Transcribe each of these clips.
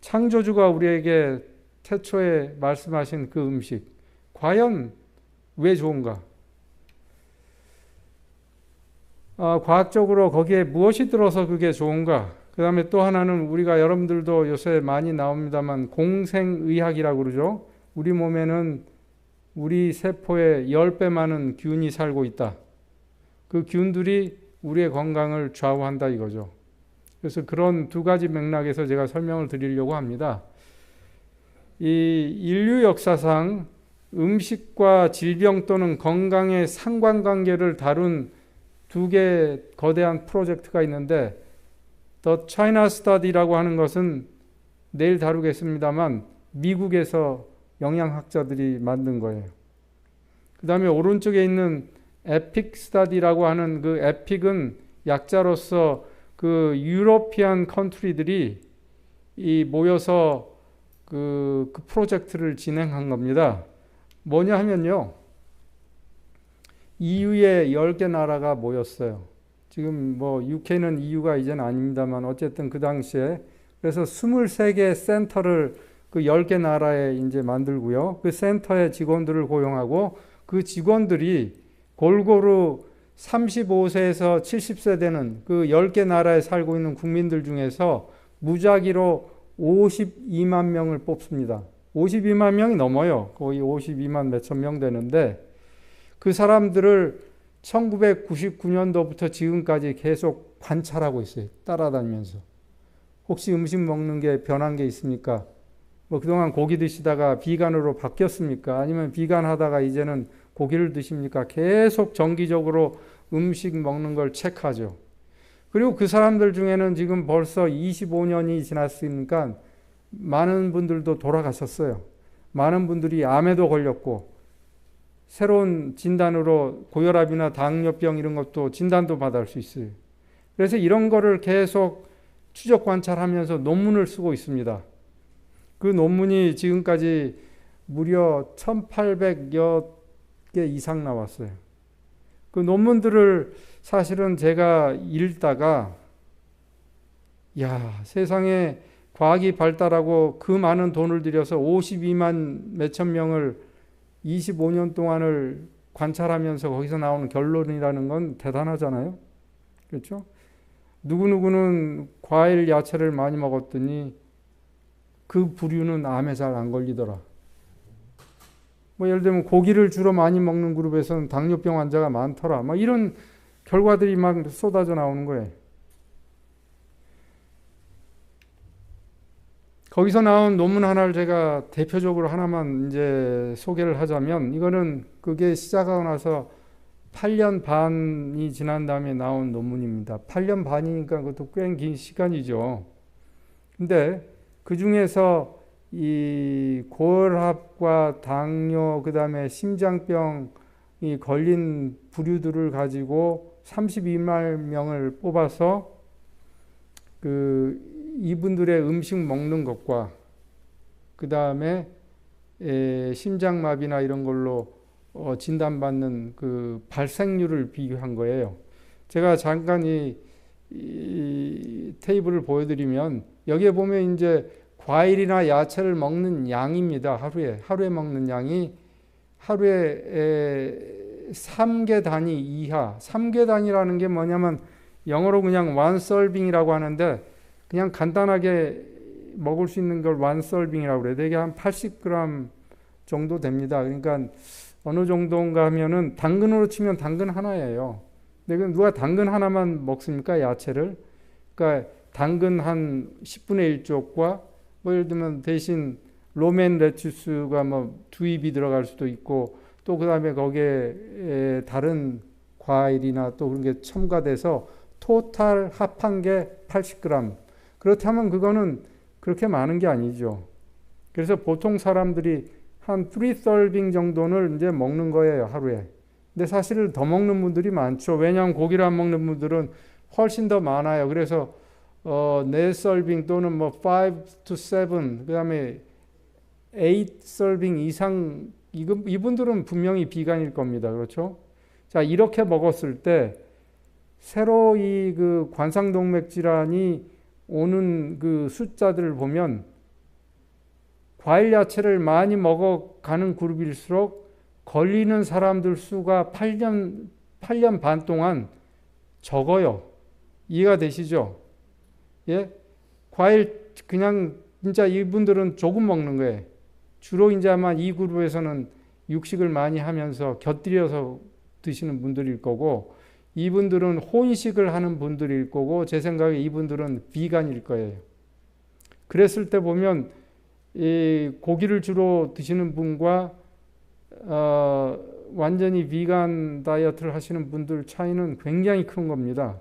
창조주가 우리에게 태초에 말씀하신 그 음식, 과연 왜 좋은가? 과학적으로 거기에 무엇이 들어서 그게 좋은가? 그 다음에 또 하나는 우리가 여러분들도 요새 많이 나옵니다만 공생의학이라고 그러죠. 우리 몸에는 우리 세포에 10배 많은 균이 살고 있다. 그 균들이 우리의 건강을 좌우한다 이거죠. 그래서 그런 두 가지 맥락에서 제가 설명을 드리려고 합니다. 이 인류 역사상 음식과 질병 또는 건강의 상관관계를 다룬 두 개의 거대한 프로젝트가 있는데 The China Study라고 하는 것은 내일 다루겠습니다만 미국에서 영양학자들이 만든 거예요. 그 다음에 오른쪽에 있는 에픽 스타디라고 하는 그 에픽은 약자로서 그 유로피안 컨트리들이 모여서 그 프로젝트를 진행한 겁니다. 뭐냐 하면요. EU의 10개 나라가 모였어요. 지금 뭐 UK는 EU가 이제는 아닙니다만 어쨌든 그 당시에 그래서 23개 센터를 그 10개 나라에 이제 만들고요. 그 센터의 직원들을 고용하고 그 직원들이 골고루 35세에서 70세 되는 그 10개 나라에 살고 있는 국민들 중에서 무작위로 52만 명을 뽑습니다. 52만 명이 넘어요. 거의 52만 몇천 명 되는데 그 사람들을 1999년도부터 지금까지 계속 관찰하고 있어요. 따라다니면서. 혹시 음식 먹는 게 변한 게 있습니까? 뭐 그동안 고기 드시다가 비간으로 바뀌었습니까? 아니면 비간 하다가 이제는 고기를 드십니까? 계속 정기적으로 음식 먹는 걸 체크하죠. 그리고 그 사람들 중에는 지금 벌써 25년이 지났으니까 많은 분들도 돌아가셨어요. 많은 분들이 암에도 걸렸고 새로운 진단으로 고혈압이나 당뇨병 이런 것도 진단도 받을 수 있어요. 그래서 이런 거를 계속 추적 관찰하면서 논문을 쓰고 있습니다. 그 논문이 지금까지 무려 1800여 개 이상 나왔어요. 그 논문들을 사실은 제가 읽다가 야, 세상에 과학이 발달하고 그 많은 돈을 들여서 52만 몇천 명을 25년 동안을 관찰하면서 거기서 나오는 결론이라는 건 대단하잖아요. 그렇죠? 누구누구는 과일, 야채를 많이 먹었더니 그 부류는 암에 잘 안 걸리더라. 뭐 예를 들면 고기를 주로 많이 먹는 그룹에서는 당뇨병 환자가 많더라. 막 이런 결과들이 막 쏟아져 나오는 거예요. 거기서 나온 논문 하나를 제가 대표적으로 하나만 이제 소개를 하자면 이거는 그게 시작하고 나서 8년 반이 지난 다음에 나온 논문입니다. 8년 반이니까 그것도 꽤 긴 시간이죠. 근데 그 중에서 이 고혈압과 당뇨 그다음에 심장병이 걸린 부류들을 가지고 32만 명을 뽑아서 이분들의 음식 먹는 것과 그 다음에 심장마비나 이런 걸로 진단받는 그 발생률을 비교한 거예요. 제가 잠깐 이 테이블을 보여드리면 여기에 보면 이제 과일이나 야채를 먹는 양입니다. 하루에 먹는 양이 하루에 3개 단위 이하. 3개 단위라는 게 뭐냐면 영어로 그냥 one serving이라고 하는데 그냥 간단하게 먹을 수 있는 걸 one serving이라고 그래요. 되게 한 80g 정도 됩니다. 그러니까 어느 정도인가 하면은 당근으로 치면 당근 하나예요. 근데 누가 당근 하나만 먹습니까? 야채를. 그러니까 당근 한 10분의 1쪽과 뭐 예를 들면 대신 로맨 레투스가 뭐 두 입이 들어갈 수도 있고 또 그 다음에 거기에 다른 과일이나 또 그런 게 첨가돼서 토탈 합한 게 80g. 그렇다면 그거는 그렇게 많은 게 아니죠. 그래서 보통 사람들이 한 3serving 정도는 이제 먹는 거예요, 하루에. 근데 사실 더 먹는 분들이 많죠. 왜냐하면 고기를 안 먹는 분들은 훨씬 더 많아요. 그래서 4serving 또는 뭐 5 to 7, 그 다음에 8 serving 이상, 이분들은 분명히 비간일 겁니다. 그렇죠? 자, 이렇게 먹었을 때 새로 이 관상동맥 질환이 오는 그 숫자들을 보면 과일 야채를 많이 먹어가는 그룹일수록 걸리는 사람들 수가 8년 반 동안 적어요. 이해가 되시죠? 예? 과일 그냥 진짜 이분들은 조금 먹는 거예요. 주로 이제 아마 이 그룹에서는 육식을 많이 하면서 곁들여서 드시는 분들일 거고, 이분들은 혼식을 하는 분들일 거고, 제 생각에 이분들은 비간일 거예요. 그랬을 때 보면 이 고기를 주로 드시는 분과 완전히 비간 다이어트를 하시는 분들 차이는 굉장히 큰 겁니다.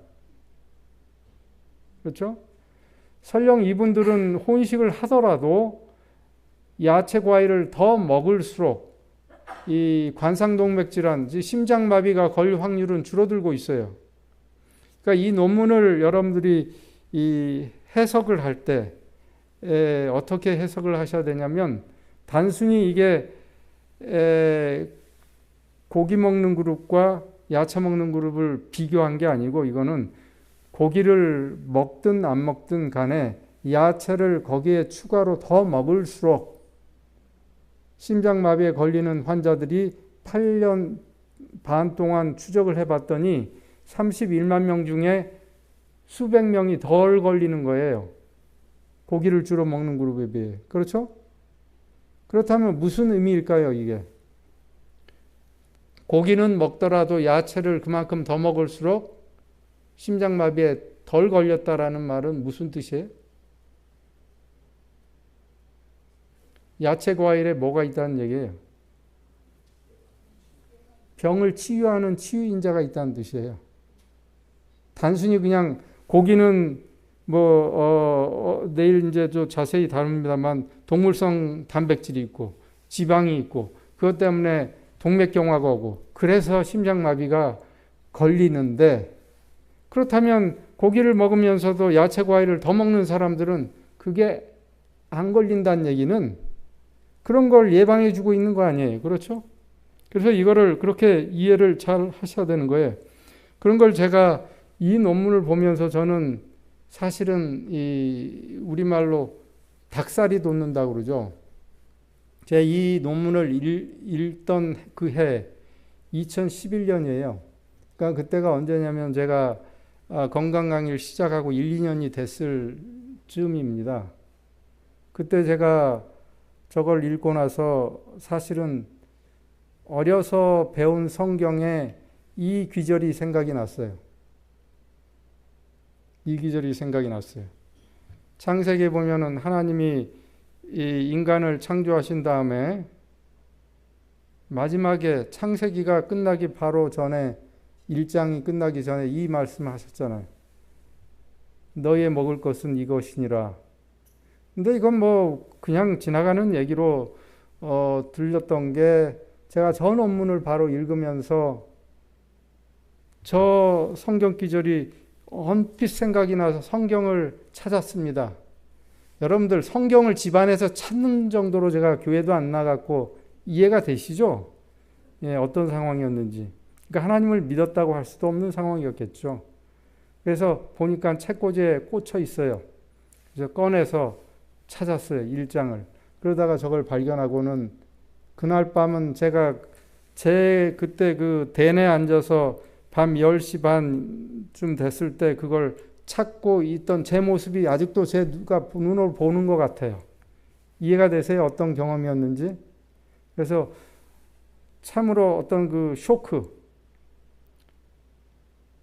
그렇죠? 설령 이분들은 혼식을 하더라도 야채 과일을 더 먹을수록 이 관상동맥 질환, 심장마비가 걸 확률은 줄어들고 있어요. 그러니까 이 논문을 여러분들이 이 해석을 할 때 어떻게 해석을 하셔야 되냐면, 단순히 이게 고기 먹는 그룹과 야채 먹는 그룹을 비교한 게 아니고, 이거는 고기를 먹든 안 먹든 간에 야채를 거기에 추가로 더 먹을수록 심장마비에 걸리는 환자들이 8년 반 동안 추적을 해봤더니 31만 명 중에 수백 명이 덜 걸리는 거예요. 고기를 주로 먹는 그룹에 비해. 그렇죠? 그렇다면 무슨 의미일까요, 이게? 고기는 먹더라도 야채를 그만큼 더 먹을수록 심장마비에 덜 걸렸다라는 말은 무슨 뜻이에요? 야채 과일에 뭐가 있다는 얘기예요? 병을 치유하는 치유인자가 있다는 뜻이에요. 단순히 그냥 고기는 내일 이제 좀 자세히 다룹니다만 동물성 단백질이 있고 지방이 있고 그것 때문에 동맥경화가 오고 그래서 심장마비가 걸리는데, 그렇다면 고기를 먹으면서도 야채 과일을 더 먹는 사람들은 그게 안 걸린다는 얘기는 그런 걸 예방해 주고 있는 거 아니에요. 그렇죠? 그래서 이거를 그렇게 이해를 잘 하셔야 되는 거예요. 그런 걸 제가 이 논문을 보면서 저는 사실은 이 우리말로 닭살이 돋는다고 그러죠. 제가 이 논문을 읽던 그 해 2011년이에요. 그러니까 그때가 언제냐면 제가 건강 강의를 시작하고 1, 2년이 됐을 즈음입니다. 그때 제가 저걸 읽고 나서 사실은 어려서 배운 성경에 이 귀절이 생각이 났어요. 이 귀절이 생각이 났어요. 창세기에 보면은 하나님이 이 인간을 창조하신 다음에 마지막에 창세기가 끝나기 바로 전에 1장이 끝나기 전에 이 말씀을 하셨잖아요. 너희의 먹을 것은 이것이니라. 근데 이건 그냥 지나가는 얘기로 들렸던 게, 제가 저 논문을 바로 읽으면서 저 성경 기절이 언뜻 생각이 나서 성경을 찾았습니다. 여러분들 성경을 집안에서 찾는 정도로 제가 교회도 안 나갔고 이해가 되시죠? 예, 어떤 상황이었는지. 그러니까 하나님을 믿었다고 할 수도 없는 상황이었겠죠. 그래서 보니까 책꽂이에 꽂혀 있어요. 그래서 꺼내서 찾았어요. 1장을. 그러다가 저걸 발견하고는 그날 밤은 제가 그때 그 대내에 앉아서 밤 10시 반쯤 됐을 때 그걸 찾고 있던 제 모습이 아직도 제 눈으로 보는 것 같아요. 이해가 되세요? 어떤 경험이었는지? 그래서 참으로 어떤 그 쇼크,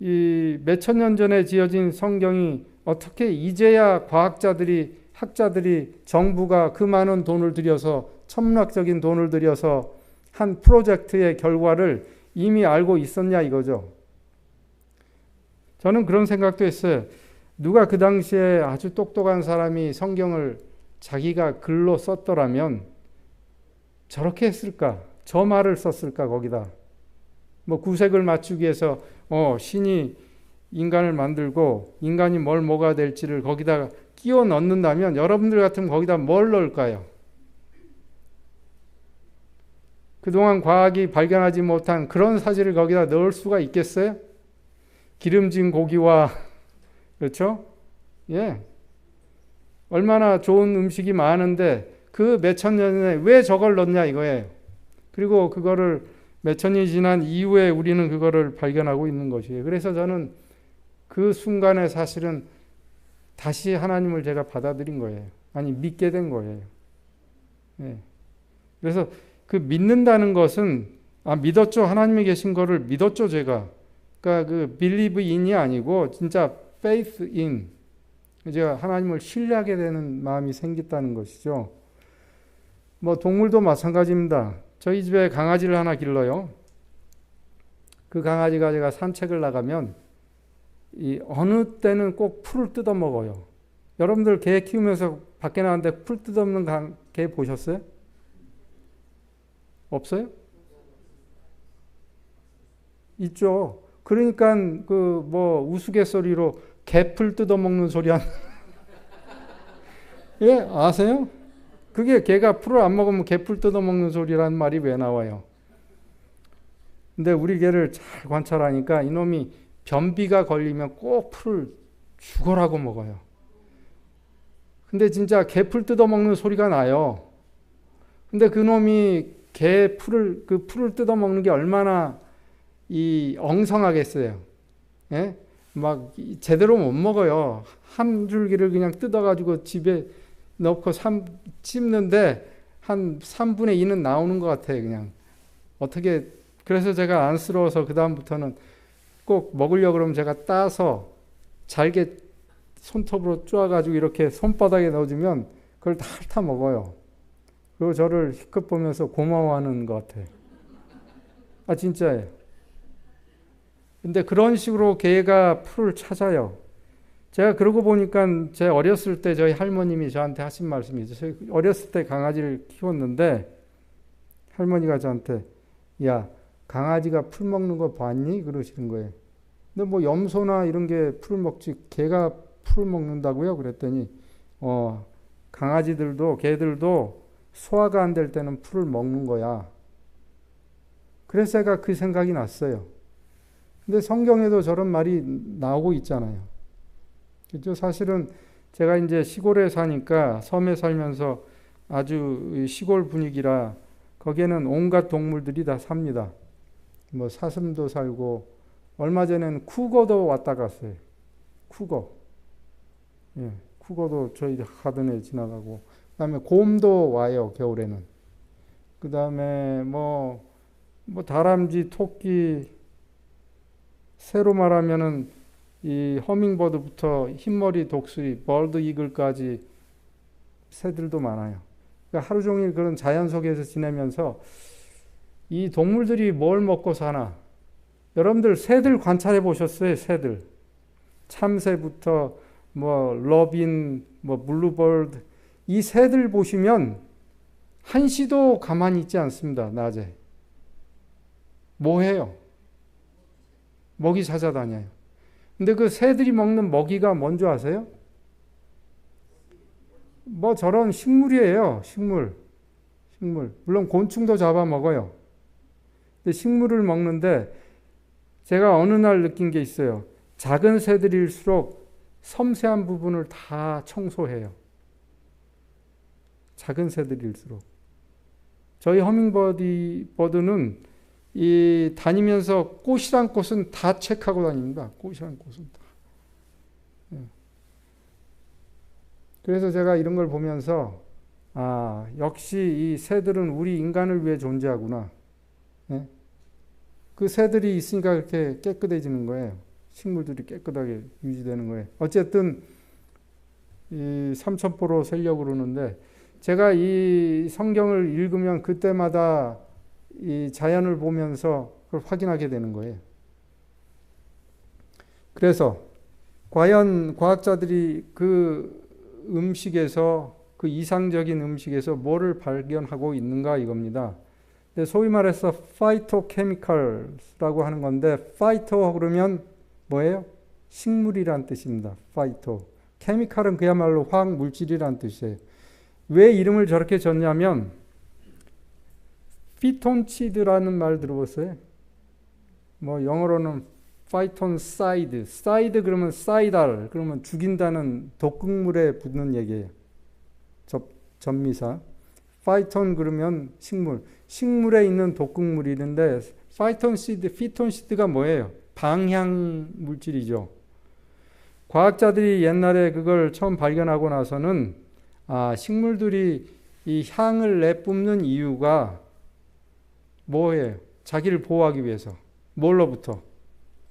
이 몇천 년 전에 지어진 성경이 어떻게 이제야 과학자들이, 학자들이, 정부가 그 많은 돈을 들여서, 천문학적인 돈을 들여서 한 프로젝트의 결과를 이미 알고 있었냐 이거죠. 저는 그런 생각도 했어요. 누가 그 당시에 아주 똑똑한 사람이 성경을 자기가 글로 썼더라면 저렇게 했을까? 저 말을 썼을까 거기다. 구색을 맞추기 위해서 신이 인간을 만들고 인간이 뭘 먹어야 될지를 거기다 끼워 넣는다면 여러분들 같으면 거기다 뭘 넣을까요? 그동안 과학이 발견하지 못한 그런 사실을 거기다 넣을 수가 있겠어요? 기름진 고기와, 그렇죠? 예. 얼마나 좋은 음식이 많은데 그 몇천 년에 왜 저걸 넣냐 이거예요. 그리고 그거를 몇천 년이 지난 이후에 우리는 그거를 발견하고 있는 것이에요. 그래서 저는 그 순간에 사실은 다시 하나님을 제가 받아들인 거예요. 아니, 믿게 된 거예요. 예. 그래서 그 믿는다는 것은, 믿었죠. 하나님이 계신 거를 믿었죠, 제가. 그러니까 그 believe in이 아니고 진짜 faith in. 제가 하나님을 신뢰하게 되는 마음이 생겼다는 것이죠. 뭐 동물도 마찬가지입니다. 저희 집에 강아지를 하나 길러요. 그 강아지가 제가 산책을 나가면 어느 때는 꼭 풀을 뜯어 먹어요. 여러분들 개 키우면서 밖에 나왔는데 풀 뜯어 먹는 개 보셨어요? 없어요? 있죠. 그러니까 그 뭐 우스갯소리로 개풀 뜯어 먹는 소리 예, 아세요? 그게 개가 풀을 안 먹으면 개풀 뜯어 먹는 소리라는 말이 왜 나와요? 근데 우리 개를 잘 관찰하니까 이놈이 변비가 걸리면 꼭 풀을 죽어라고 먹어요. 근데 진짜 개풀 뜯어 먹는 소리가 나요. 근데 그놈이 그 풀을 뜯어 먹는 게 얼마나 엉성하겠어요. 예? 막 제대로 못 먹어요. 한 줄기를 그냥 뜯어가지고 집에 넣고 씹는데 한 3분의 2는 나오는 것 같아요. 그냥 어떻게. 그래서 제가 안쓰러워서 그 다음부터는 꼭 먹으려고 그러면 제가 따서 잘게 손톱으로 쪼아가지고 이렇게 손바닥에 넣어주면 그걸 다 핥아 먹어요. 그리고 저를 희끗 보면서 고마워하는 것 같아요. 진짜예요. 근데 그런 식으로 개가 풀을 찾아요. 제가 그러고 보니까 제 어렸을 때 저희 할머님이 저한테 하신 말씀이죠. 저희 어렸을 때 강아지를 키웠는데 할머니가 저한테, 야, 강아지가 풀 먹는 거 봤니? 그러시는 거예요. 근데 뭐 염소나 이런 게 풀 먹지 개가 풀 먹는다고요? 그랬더니 강아지들도 개들도 소화가 안 될 때는 풀을 먹는 거야. 그래서 제가 그 생각이 났어요. 근데 성경에도 저런 말이 나오고 있잖아요. 그죠? 사실은 제가 이제 시골에 사니까 섬에 살면서 아주 시골 분위기라 거기에는 온갖 동물들이 다 삽니다. 뭐 사슴도 살고, 얼마 전에는 쿠거도 왔다 갔어요. 쿠거. 예, 쿠거도 저희 가든에 지나가고, 그 다음에 곰도 와요, 겨울에는. 그 다음에 뭐 다람쥐, 토끼, 새로 말하면은 이 허밍버드부터 흰머리 독수리, 벌드 이글까지 새들도 많아요. 그러니까 하루 종일 그런 자연 속에서 지내면서 이 동물들이 뭘 먹고 사나? 여러분들 새들 관찰해 보셨어요? 새들. 참새부터 뭐 러빈, 뭐 블루버드, 이 새들 보시면 한시도 가만히 있지 않습니다. 낮에. 뭐 해요? 먹이 찾아다녀요. 근데 그 새들이 먹는 먹이가 뭔지 아세요? 뭐 저런 식물이에요. 식물. 물론 곤충도 잡아먹어요. 근데 식물을 먹는데 제가 어느 날 느낀 게 있어요. 작은 새들일수록 섬세한 부분을 다 청소해요. 작은 새들일수록. 저희 허밍버드는 다니면서 꽃이란 꽃은 다 체크하고 다닙니다. 꽃이란 꽃은 다. 그래서 제가 이런 걸 보면서 역시 이 새들은 우리 인간을 위해 존재하구나. 그 새들이 있으니까 그렇게 깨끗해지는 거예요. 식물들이 깨끗하게 유지되는 거예요. 어쨌든 이 삼천포로 살려고 그러는데 제가 이 성경을 읽으면 그때마다 이 자연을 보면서 그걸 확인하게 되는 거예요. 그래서 과연 과학자들이 그 음식에서, 그 이상적인 음식에서 뭐를 발견하고 있는가 이겁니다. 소위 말해서 파이토케미컬스라고 하는 건데, 파이토 그러면 뭐예요? 식물이란 뜻입니다. 파이토. 케미칼은 그야말로 화학 물질이란 뜻이에요. 왜 이름을 저렇게 졌냐면 피톤치드라는 말 들어봤어요? 뭐 영어로는 파이톤사이드. 사이드 그러면 사이달, 그러면 죽인다는 독극물에 붙는 얘기예요. 접미사. 파이톤 그러면 식물. 식물에 있는 독극물이 있는데 파이톤 시드, 피톤 시드가 뭐예요? 방향 물질이죠. 과학자들이 옛날에 그걸 처음 발견하고 나서는 식물들이 이 향을 내뿜는 이유가 뭐예요? 자기를 보호하기 위해서. 뭘로부터?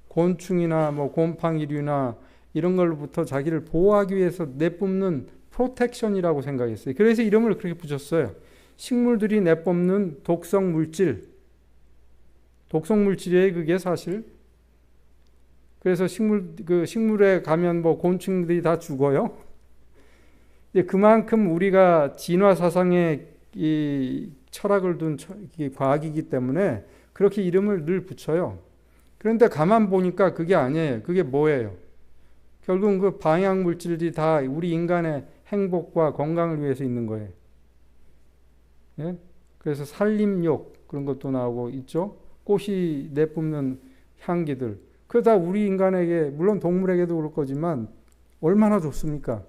곤충이나 뭐 곰팡이류나 이런 걸로부터 자기를 보호하기 위해서 내뿜는 프로텍션이라고 생각했어요. 그래서 이름을 그렇게 붙였어요. 식물들이 내뿜는 독성 물질. 독성 물질이에요, 그게 사실. 그래서 식물에 가면 뭐 곤충들이 다 죽어요. 그만큼 우리가 진화 사상에 이 철학을 둔 과학이기 때문에 그렇게 이름을 늘 붙여요. 그런데 가만 보니까 그게 아니에요. 그게 뭐예요? 결국은 그 방향 물질들이 다 우리 인간의 행복과 건강을 위해서 있는 거예요. 예? 그래서 산림욕 그런 것도 나오고 있죠. 꽃이 내뿜는 향기들. 그거 다 우리 인간에게, 물론 동물에게도 그럴 거지만 얼마나 좋습니까?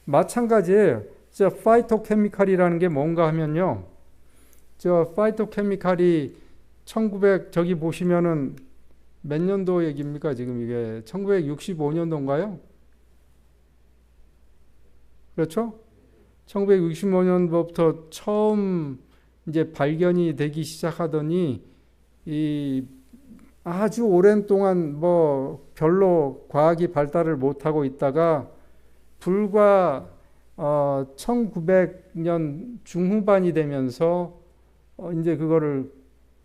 마찬가지예요. 저 파이토케미칼이라는 게 뭔가 하면요. 저 파이토케미칼이 저기 보시면은 몇 년도 얘기입니까? 지금 이게 1965년도인가요? 그렇죠? 1965년도부터 처음 이제 발견이 되기 시작하더니 이 아주 오랜 동안 뭐 별로 과학이 발달을 못하고 있다가 불과 1900년 중후반이 되면서 이제 그거를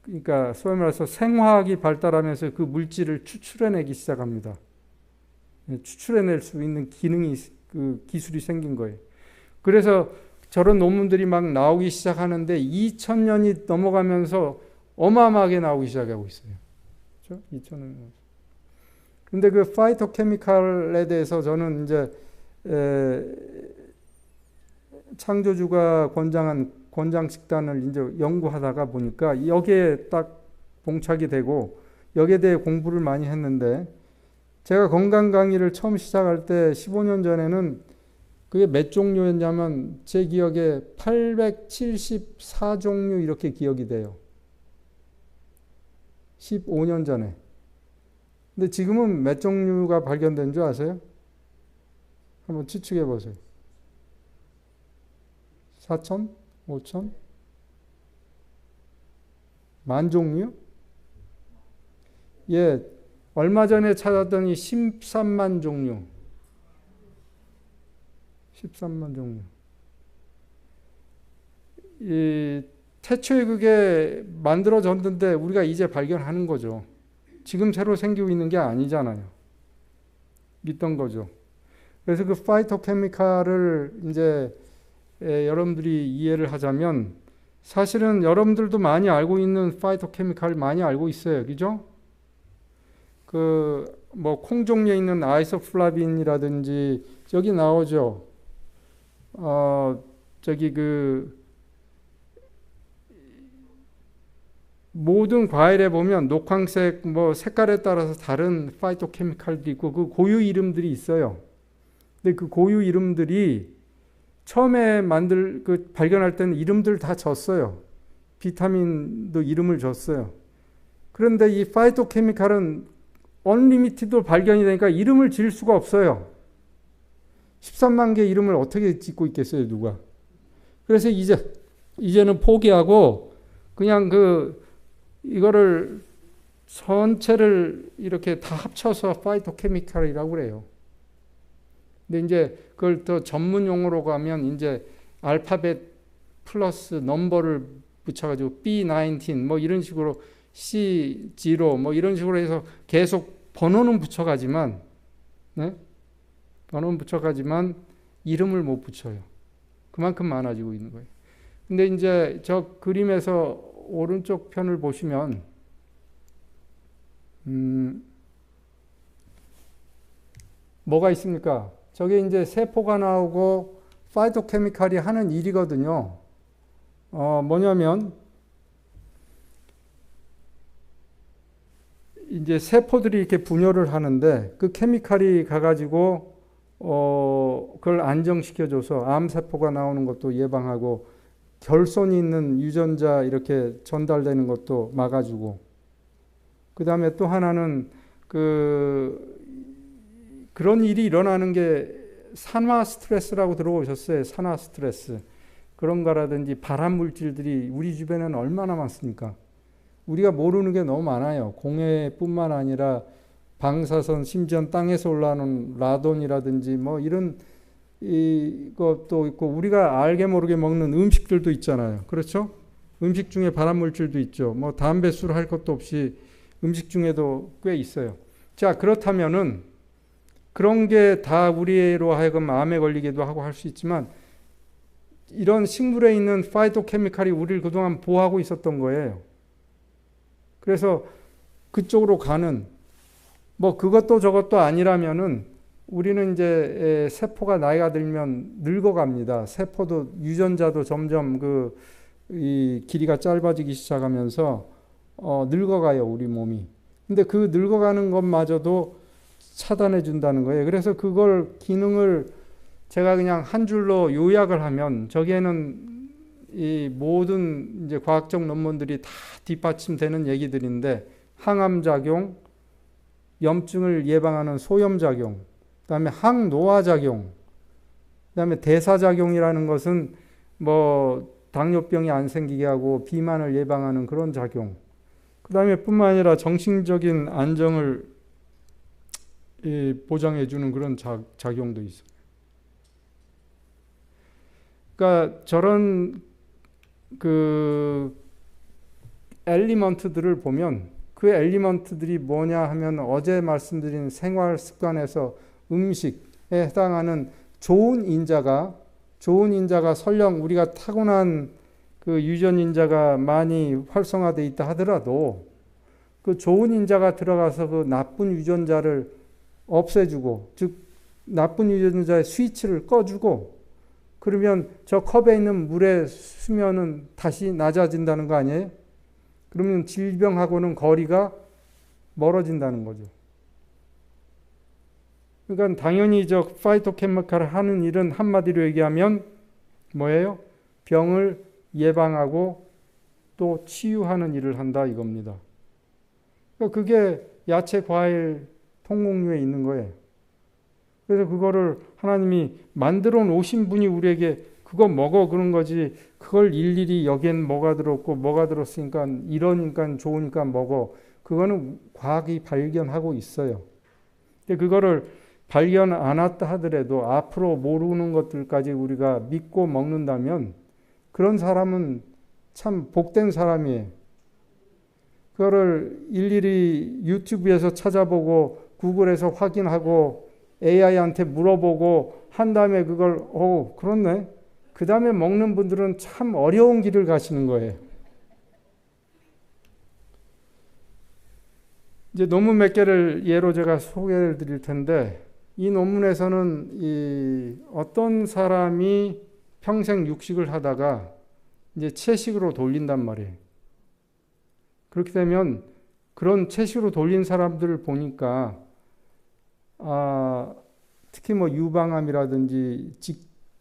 그러니까 소위 말해서 생화학이 발달하면서 그 물질을 추출해내기 시작합니다. 추출해낼 수 있는 그 기술이 생긴 거예요. 그래서 저런 논문들이 막 나오기 시작하는데 2000년이 넘어가면서 어마어마하게 나오기 시작하고 있어요. 그렇죠? 2000년. 근데 그 파이토케미칼에 대해서 저는 이제 창조주가 권장 식단을 이제 연구하다가 보니까 여기에 딱 봉착이 되고 여기에 대해 공부를 많이 했는데 제가 건강 강의를 처음 시작할 때 15년 전에는 그게 몇 종류였냐면 제 기억에 874종류 이렇게 기억이 돼요. 15년 전에. 근데 지금은 몇 종류가 발견된 줄 아세요? 한번 추측해 보세요. 4천? 5천? 만 종류? 예, 얼마 전에 찾았더니 13만 종류. 13만 종류. 태초에 그게 만들어졌는데 우리가 이제 발견하는 거죠. 지금 새로 생기고 있는 게 아니잖아요. 믿던 거죠. 그래서 그 파이토케미칼을 이제 여러분들이 이해를 하자면 사실은 여러분들도 많이 알고 있는 파이토케미칼 많이 알고 있어요. 그죠? 그 뭐 콩 종류에 있는 아이소플라빈이라든지 여기 나오죠. 저기 그 모든 과일에 보면 녹황색 뭐 색깔에 따라서 다른 파이토케미칼도 있고 그 고유 이름들이 있어요. 근데 그 고유 이름들이 처음에 발견할 때는 이름들 다 줬어요. 비타민도 이름을 줬어요. 그런데 이 파이토케미칼은 언리미티드 발견이 되니까 이름을 지을 수가 없어요. 13만 개 이름을 어떻게 짓고 있겠어요, 누가? 그래서 이제는 포기하고 그냥 이거를 전체를 이렇게 다 합쳐서 파이토케미칼이라고 그래요. 근데 이제 그걸 더 전문 용어로 가면 이제 알파벳 플러스 넘버를 붙여가지고 B19 뭐 이런 식으로 C0 뭐 이런 식으로 해서 계속 번호는 붙여가지만, 네? 번호는 붙여가지만 이름을 못 붙여요. 그만큼 많아지고 있는 거예요. 근데 이제 저 그림에서 오른쪽 편을 보시면, 뭐가 있습니까? 저게 이제 세포가 나오고 파이토케미칼이 하는 일이거든요. 뭐냐면, 이제 세포들이 이렇게 분열을 하는데 그 케미칼이 가가지고 그걸 안정시켜줘서 암세포가 나오는 것도 예방하고 결손이 있는 유전자 이렇게 전달되는 것도 막아주고, 그 다음에 또 하나는 그런 일이 일어나는 게 산화 스트레스라고 들어보셨어요? 산화 스트레스. 그런 거라든지 발암 물질들이 우리 주변에는 얼마나 많습니까? 우리가 모르는 게 너무 많아요. 공해뿐만 아니라 방사선, 심지어 땅에서 올라오는 라돈이라든지 뭐 이런 이것도 있고, 우리가 알게 모르게 먹는 음식들도 있잖아요. 그렇죠? 음식 중에 발암 물질도 있죠. 뭐 담배, 술 할 것도 없이 음식 중에도 꽤 있어요. 자, 그렇다면은 그런 게 다 우리로 하여금 암에 걸리기도 하고 할 수 있지만, 이런 식물에 있는 파이토케미칼이 우리를 그동안 보호하고 있었던 거예요. 그래서 그쪽으로 가는, 뭐 그것도 저것도 아니라면은 우리는 이제 세포가 나이가 들면 늙어갑니다. 세포도 유전자도 점점 이 길이가 짧아지기 시작하면서 늙어가요, 우리 몸이. 근데 그 늙어가는 것마저도 차단해 준다는 거예요. 그래서 그걸 기능을 제가 그냥 한 줄로 요약을 하면, 저기에는 이 모든 이제 과학적 논문들이 다 뒷받침되는 얘기들인데, 항암 작용, 염증을 예방하는 소염 작용, 그다음에 항노화 작용, 그다음에 대사 작용이라는 것은 뭐 당뇨병이 안 생기게 하고 비만을 예방하는 그런 작용. 그다음에 뿐만 아니라 정신적인 안정을 보장해 주는 그런 작용도 있어요. 그러니까 저런 엘리먼트들을 보면, 그 엘리먼트들이 뭐냐 하면 어제 말씀드린 생활 습관에서 음식에 해당하는 좋은 인자가 설령 우리가 타고난 그 유전 인자가 많이 활성화되어 있다 하더라도 그 좋은 인자가 들어가서 그 나쁜 유전자를 없애주고, 즉 나쁜 유전자의 스위치를 꺼주고, 그러면 저 컵에 있는 물의 수면은 다시 낮아진다는 거 아니에요? 그러면 질병하고는 거리가 멀어진다는 거죠. 그러니까 당연히 저 파이토케미칼을 하는 일은 한마디로 얘기하면 뭐예요? 병을 예방하고 또 치유하는 일을 한다 이겁니다. 그러니까 그게 야채, 과일, 통곡류에 있는 거예요. 그래서 그거를 하나님이 만들어 놓으신 분이 우리에게 그거 먹어 그런 거지, 그걸 일일이 여기엔 뭐가 들었고 뭐가 들었으니까 이러니까 좋으니까 먹어, 그거는 과학이 발견하고 있어요. 근데 그거를 발견 안 했다 하더라도 앞으로 모르는 것들까지 우리가 믿고 먹는다면 그런 사람은 참 복된 사람이에요. 그거를 일일이 유튜브에서 찾아보고 구글에서 확인하고 AI한테 물어보고 한 다음에 그걸 그렇네, 그 다음에 먹는 분들은 참 어려운 길을 가시는 거예요. 이제 논문 몇 개를 예로 제가 소개를 드릴 텐데, 이 논문에서는 어떤 사람이 평생 육식을 하다가 이제 채식으로 돌린단 말이에요. 그렇게 되면 그런 채식으로 돌린 사람들을 보니까 특히 뭐 유방암이라든지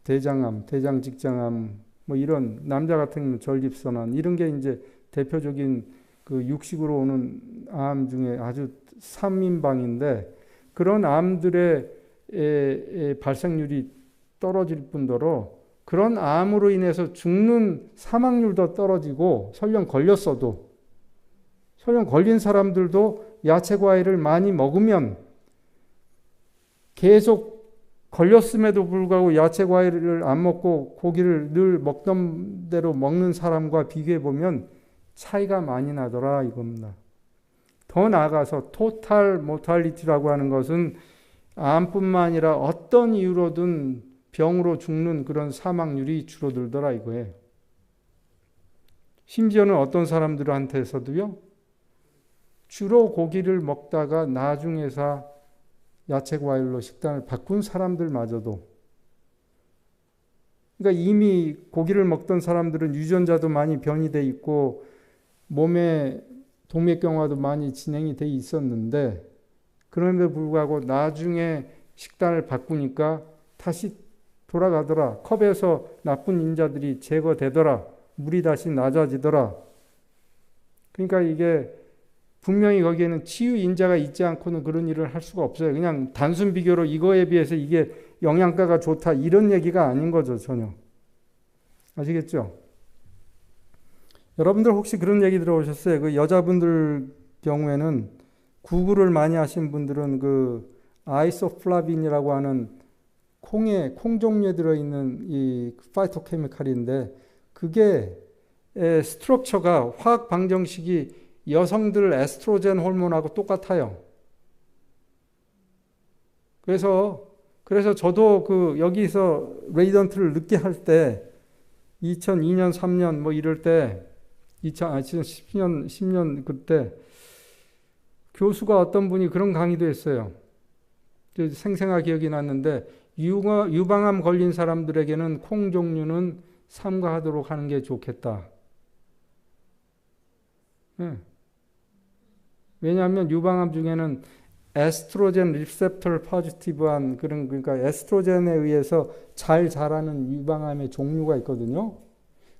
대장암, 대장직장암, 뭐 이런 남자 같은 경우는 전립선암, 이런 게 이제 대표적인 그 육식으로 오는 암 중에 아주 3인방인데, 그런 암들의 발생률이 떨어질 뿐더러 그런 암으로 인해서 죽는 사망률도 떨어지고, 설령 걸린 사람들도 야채 과일을 많이 먹으면, 계속 걸렸음에도 불구하고 야채 과일을 안 먹고 고기를 늘 먹던 대로 먹는 사람과 비교해 보면 차이가 많이 나더라 이겁니다. 더 나아가서 토탈 모탈리티라고 하는 것은 암뿐만 아니라 어떤 이유로든 병으로 죽는 그런 사망률이 줄어들더라 이거예요. 심지어는 어떤 사람들한테서도요, 주로 고기를 먹다가 나중에서 야채 과일로 식단을 바꾼 사람들마저도, 그러니까 이미 고기를 먹던 사람들은 유전자도 많이 변이돼 있고 몸에 동맥경화도 많이 진행이 돼 있었는데, 그럼에도 불구하고 나중에 식단을 바꾸니까 다시 돌아가더라. 컵에서 나쁜 인자들이 제거되더라. 물이 다시 낮아지더라. 그러니까 이게 분명히 거기에는 치유 인자가 있지 않고는 그런 일을 할 수가 없어요. 그냥 단순 비교로 이거에 비해서 이게 영양가가 좋다 이런 얘기가 아닌 거죠, 전혀. 아시겠죠? 여러분들 혹시 그런 얘기 들어보셨어요? 그 여자분들 경우에는 구글을 많이 하신 분들은 그 아이소플라빈이라고 하는 콩 종류에 들어있는 이 파이토케미칼인데 그게 스트럭처가 화학 방정식이 여성들 에스트로겐 호르몬하고 똑같아요. 그래서 저도 그 여기서 레이던트를 늦게 할 때 2002년, 3년 뭐 이럴 때 2010년, 10년 그때 교수가 어떤 분이 그런 강의도 했어요. 생생하게 기억이 났는데 유방암 걸린 사람들에게는 콩 종류는 삼가하도록 하는 게 좋겠다. 네. 왜냐하면 유방암 중에는 에스트로겐 리셉터 포지티브한 그러니까 에스트로겐에 의해서 잘 자라는 유방암의 종류가 있거든요.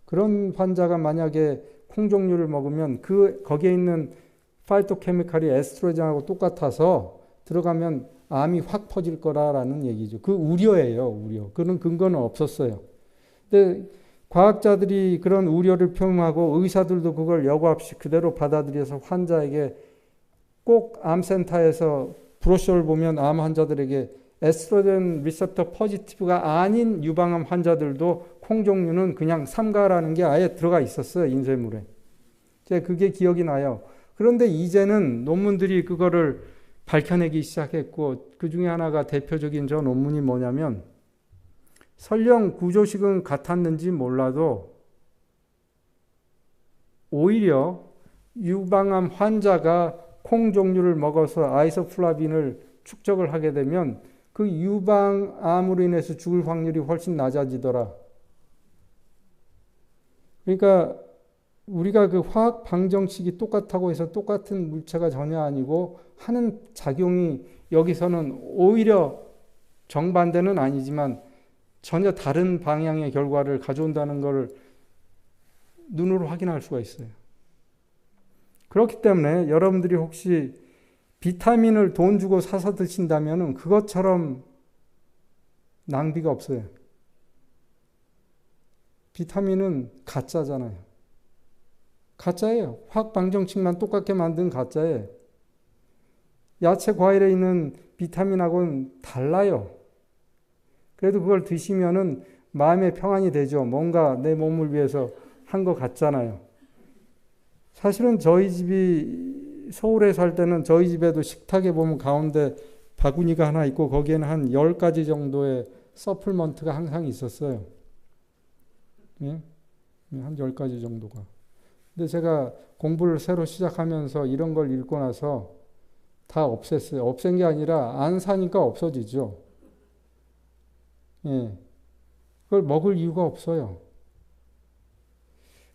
그런 환자가 만약에 콩 종류를 먹으면 거기에 있는 파이토케미칼이 에스트로겐하고 똑같아서 들어가면 암이 확 퍼질 거라는 얘기죠. 그 우려예요, 우려. 그런 근거는 없었어요. 근데 과학자들이 그런 우려를 표명하고 의사들도 그걸 여과 없이 그대로 받아들여서 환자에게 꼭 암센터에서 브로셔를 보면 암 환자들에게 에스트로겐 리셉터 포지티브가 아닌 유방암 환자들도 콩 종류는 그냥 삼가라는 게 아예 들어가 있었어요, 인쇄물에. 제가 그게 기억이 나요. 그런데 이제는 논문들이 그거를 밝혀내기 시작했고 그 중에 하나가 대표적인 저 논문이 뭐냐면 설령 구조식은 같았는지 몰라도 오히려 유방암 환자가 콩 종류를 먹어서 아이소플라빈을 축적을 하게 되면 그 유방암으로 인해서 죽을 확률이 훨씬 낮아지더라. 그러니까 우리가 그 화학 방정식이 똑같다고 해서 똑같은 물체가 전혀 아니고 하는 작용이 여기서는 오히려 정반대는 아니지만 전혀 다른 방향의 결과를 가져온다는 것을 눈으로 확인할 수가 있어요. 그렇기 때문에 여러분들이 혹시 비타민을 돈 주고 사서 드신다면 그것처럼 낭비가 없어요. 비타민은 가짜잖아요. 가짜예요. 화학 방정식만 똑같게 만든 가짜예요. 야채 과일에 있는 비타민하고는 달라요. 그래도 그걸 드시면은 마음의 평안이 되죠. 뭔가 내 몸을 위해서 한 것 같잖아요. 사실은 저희 집이 서울에 살 때는 저희 집에도 식탁에 보면 가운데 바구니가 하나 있고 거기에는 한 10가지 정도의 서플먼트가 항상 있었어요. 예? 한 10가지 정도가. 근데 제가 공부를 새로 시작하면서 이런 걸 읽고 나서 다 없앴어요. 없앤 게 아니라 안 사니까 없어지죠. 예. 그걸 먹을 이유가 없어요.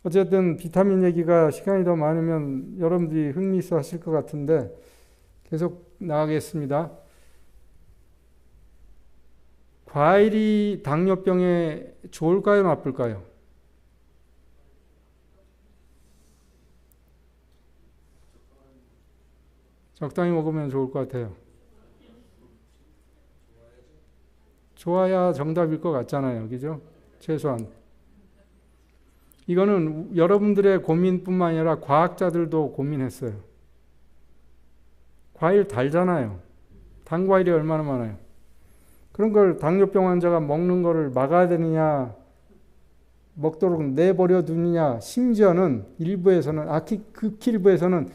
어쨌든 비타민 얘기가 시간이 더 많으면 여러분들이 흥미있어 하실 것 같은데 계속 나가겠습니다. 과일이 당뇨병에 좋을까요, 나쁠까요? 적당히 먹으면 좋을 것 같아요. 좋아야 정답일 것 같잖아요. 그죠? 최소한. 이거는 여러분들의 고민뿐만 아니라 과학자들도 고민했어요. 과일 달잖아요. 단 과일이 얼마나 많아요. 그런 걸 당뇨병 환자가 먹는 거를 막아야 되느냐, 먹도록 내버려 두느냐, 심지어는 일부에서는, 극히 일부에서는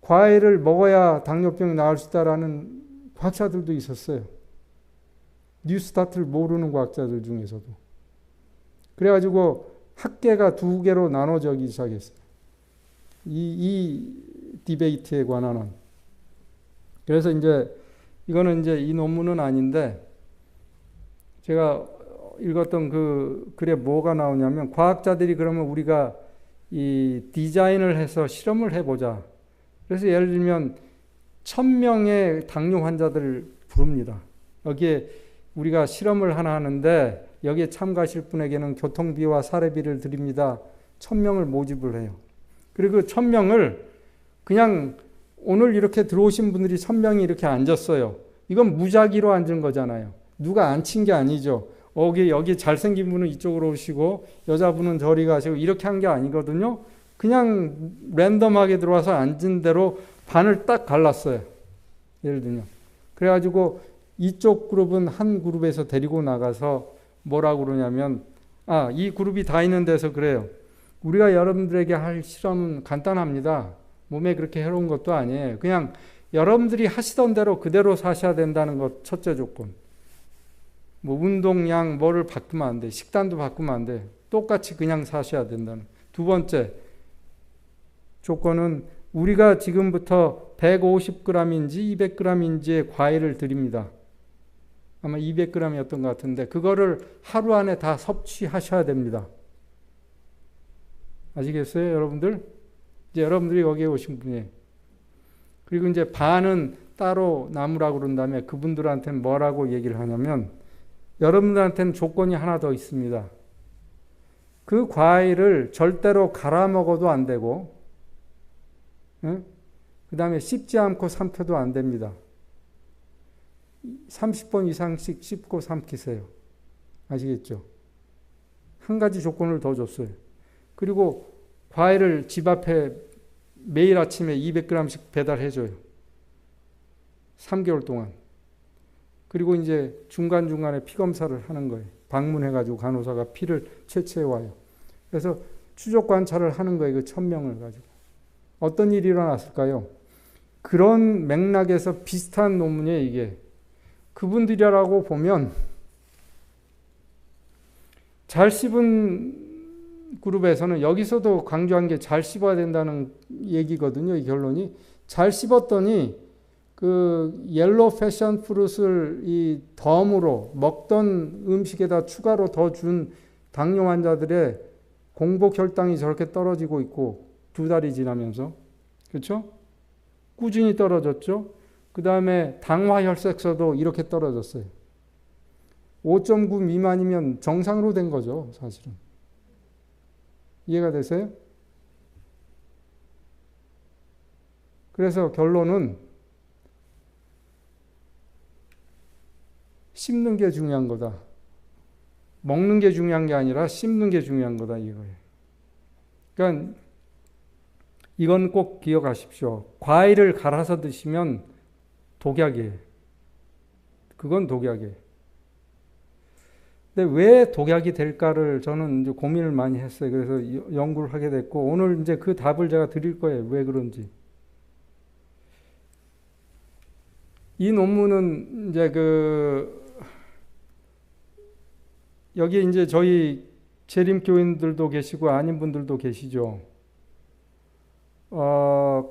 과일을 먹어야 당뇨병이 나을 수 있다라는 과학자들도 있었어요. 뉴스타트를 모르는 과학자들 중에서도. 그래가지고 학계가 두 개로 나눠지기 시작했어요. 이 디베이트에 관한. 그래서 이거는 이 논문은 아닌데, 제가 읽었던 그 글에 뭐가 나오냐면, 과학자들이 그러면 우리가 이 디자인을 해서 실험을 해보자. 그래서 예를 들면, 1000명의 당뇨 환자들을 부릅니다. 여기에 우리가 실험을 하나 하는데, 여기에 참가하실 분에게는 교통비와 사례비를 드립니다. 1,000명을 모집을 해요. 그리고 1,000명을 그냥 오늘 이렇게 들어오신 분들이 1,000명이 이렇게 앉았어요. 이건 무작위로 앉은 거잖아요. 누가 앉힌 게 아니죠. 여기 잘생긴 분은 이쪽으로 오시고 여자분은 저리 가시고 이렇게 한 게 아니거든요. 그냥 랜덤하게 들어와서 앉은 대로 반을 딱 갈랐어요. 예를 들면. 그래가지고 이쪽 그룹은 한 그룹에서 데리고 나가서 뭐라고 그러냐면 이 그룹이 다 있는 데서 그래요. 우리가 여러분들에게 할 실험은 간단합니다. 몸에 그렇게 해로운 것도 아니에요. 그냥 여러분들이 하시던 대로 그대로 사셔야 된다는 것 첫째 조건. 뭐 운동량 뭐를 바꾸면 안 돼. 식단도 바꾸면 안 돼. 똑같이 그냥 사셔야 된다는. 두 번째 조건은 우리가 지금부터 150g인지 200g인지의 과일을 드립니다. 아마 200g이었던 것 같은데 그거를 하루 안에 다 섭취하셔야 됩니다. 아시겠어요, 여러분들? 이제 여러분들이 여기에 오신 분이에요. 그리고 이제 반은 따로 남으라고 그런 다음에 그분들한테는 뭐라고 얘기를 하냐면 여러분들한테는 조건이 하나 더 있습니다. 그 과일을 절대로 갈아 먹어도 안 되고 그 다음에 씹지 않고 삼켜도 안 됩니다. 30번 이상씩 씹고 삼키세요. 아시겠죠? 한 가지 조건을 더 줬어요. 그리고 과일을 집 앞에 매일 아침에 200g씩 배달해줘요. 3개월 동안. 그리고 이제 중간중간에 피 검사를 하는 거예요. 방문해가지고 간호사가 피를 채취해와요. 그래서 추적 관찰을 하는 거예요. 그 1,000명을 가지고. 어떤 일이 일어났을까요? 그런 맥락에서 비슷한 논문이에요, 이게. 그분들이라고 보면 잘 씹은 그룹에서는 여기서도 강조한 게 잘 씹어야 된다는 얘기거든요. 이 결론이. 잘 씹었더니 그 옐로우 패션 프루트를 이 덤으로 먹던 음식에다 추가로 더 준 당뇨 환자들의 공복 혈당이 저렇게 떨어지고 있고 2달이 지나면서. 그렇죠? 꾸준히 떨어졌죠. 그 다음에 당화 혈색소도 이렇게 떨어졌어요. 5.9 미만이면 정상으로 된 거죠, 사실은. 이해가 되세요? 그래서 결론은 씹는 게 중요한 거다. 먹는 게 중요한 게 아니라 씹는 게 중요한 거다, 이거예요. 그러니까 이건 꼭 기억하십시오. 과일을 갈아서 드시면 독약이에요. 그건 독약이에요. 근데 왜 독약이 될까를 저는 이제 고민을 많이 했어요. 그래서 연구를 하게 됐고, 오늘 이제 그 답을 제가 드릴 거예요. 왜 그런지. 이 논문은 이제 여기 이제 저희 재림교인들도 계시고 아닌 분들도 계시죠.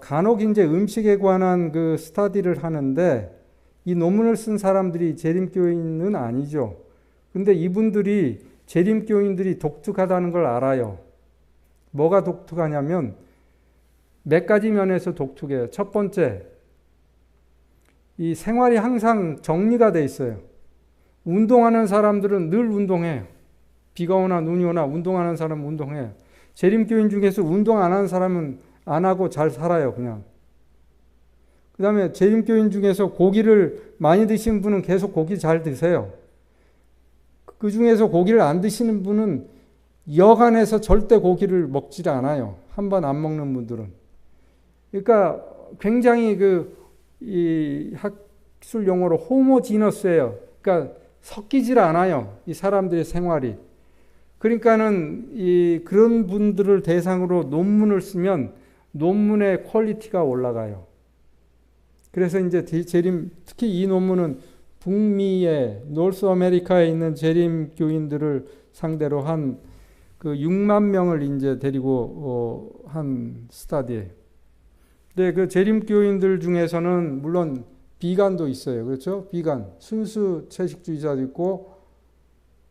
간혹 이제 음식에 관한 그 스터디를 하는데 이 논문을 쓴 사람들이 재림교인은 아니죠. 근데 이분들이 재림교인들이 독특하다는 걸 알아요. 뭐가 독특하냐면 몇 가지 면에서 독특해요. 첫 번째, 이 생활이 항상 정리가 돼 있어요. 운동하는 사람들은 늘 운동해요. 비가 오나 눈이 오나 운동하는 사람은 운동해요. 재림교인 중에서 운동 안 하는 사람은 안 하고 잘 살아요, 그냥. 그 다음에 재림교인 중에서 고기를 많이 드시는 분은 계속 고기 잘 드세요. 그 중에서 고기를 안 드시는 분은 여간에서 절대 고기를 먹지 않아요. 한 번 안 먹는 분들은. 그러니까 굉장히 이 학술 용어로 호모지너스예요. 그러니까 섞이질 않아요. 이 사람들의 생활이. 그러니까는 그런 분들을 대상으로 논문을 쓰면 논문의 퀄리티가 올라가요. 그래서 이제 특히 이 논문은 북미의 노스 아메리카에 있는 재림 교인들을 상대로 한 6만 명을 이제 데리고 한 스터디예요. 근데 그 재림 교인들 중에서는 물론 비간도 있어요. 그렇죠? 비간. 순수 채식주의자도 있고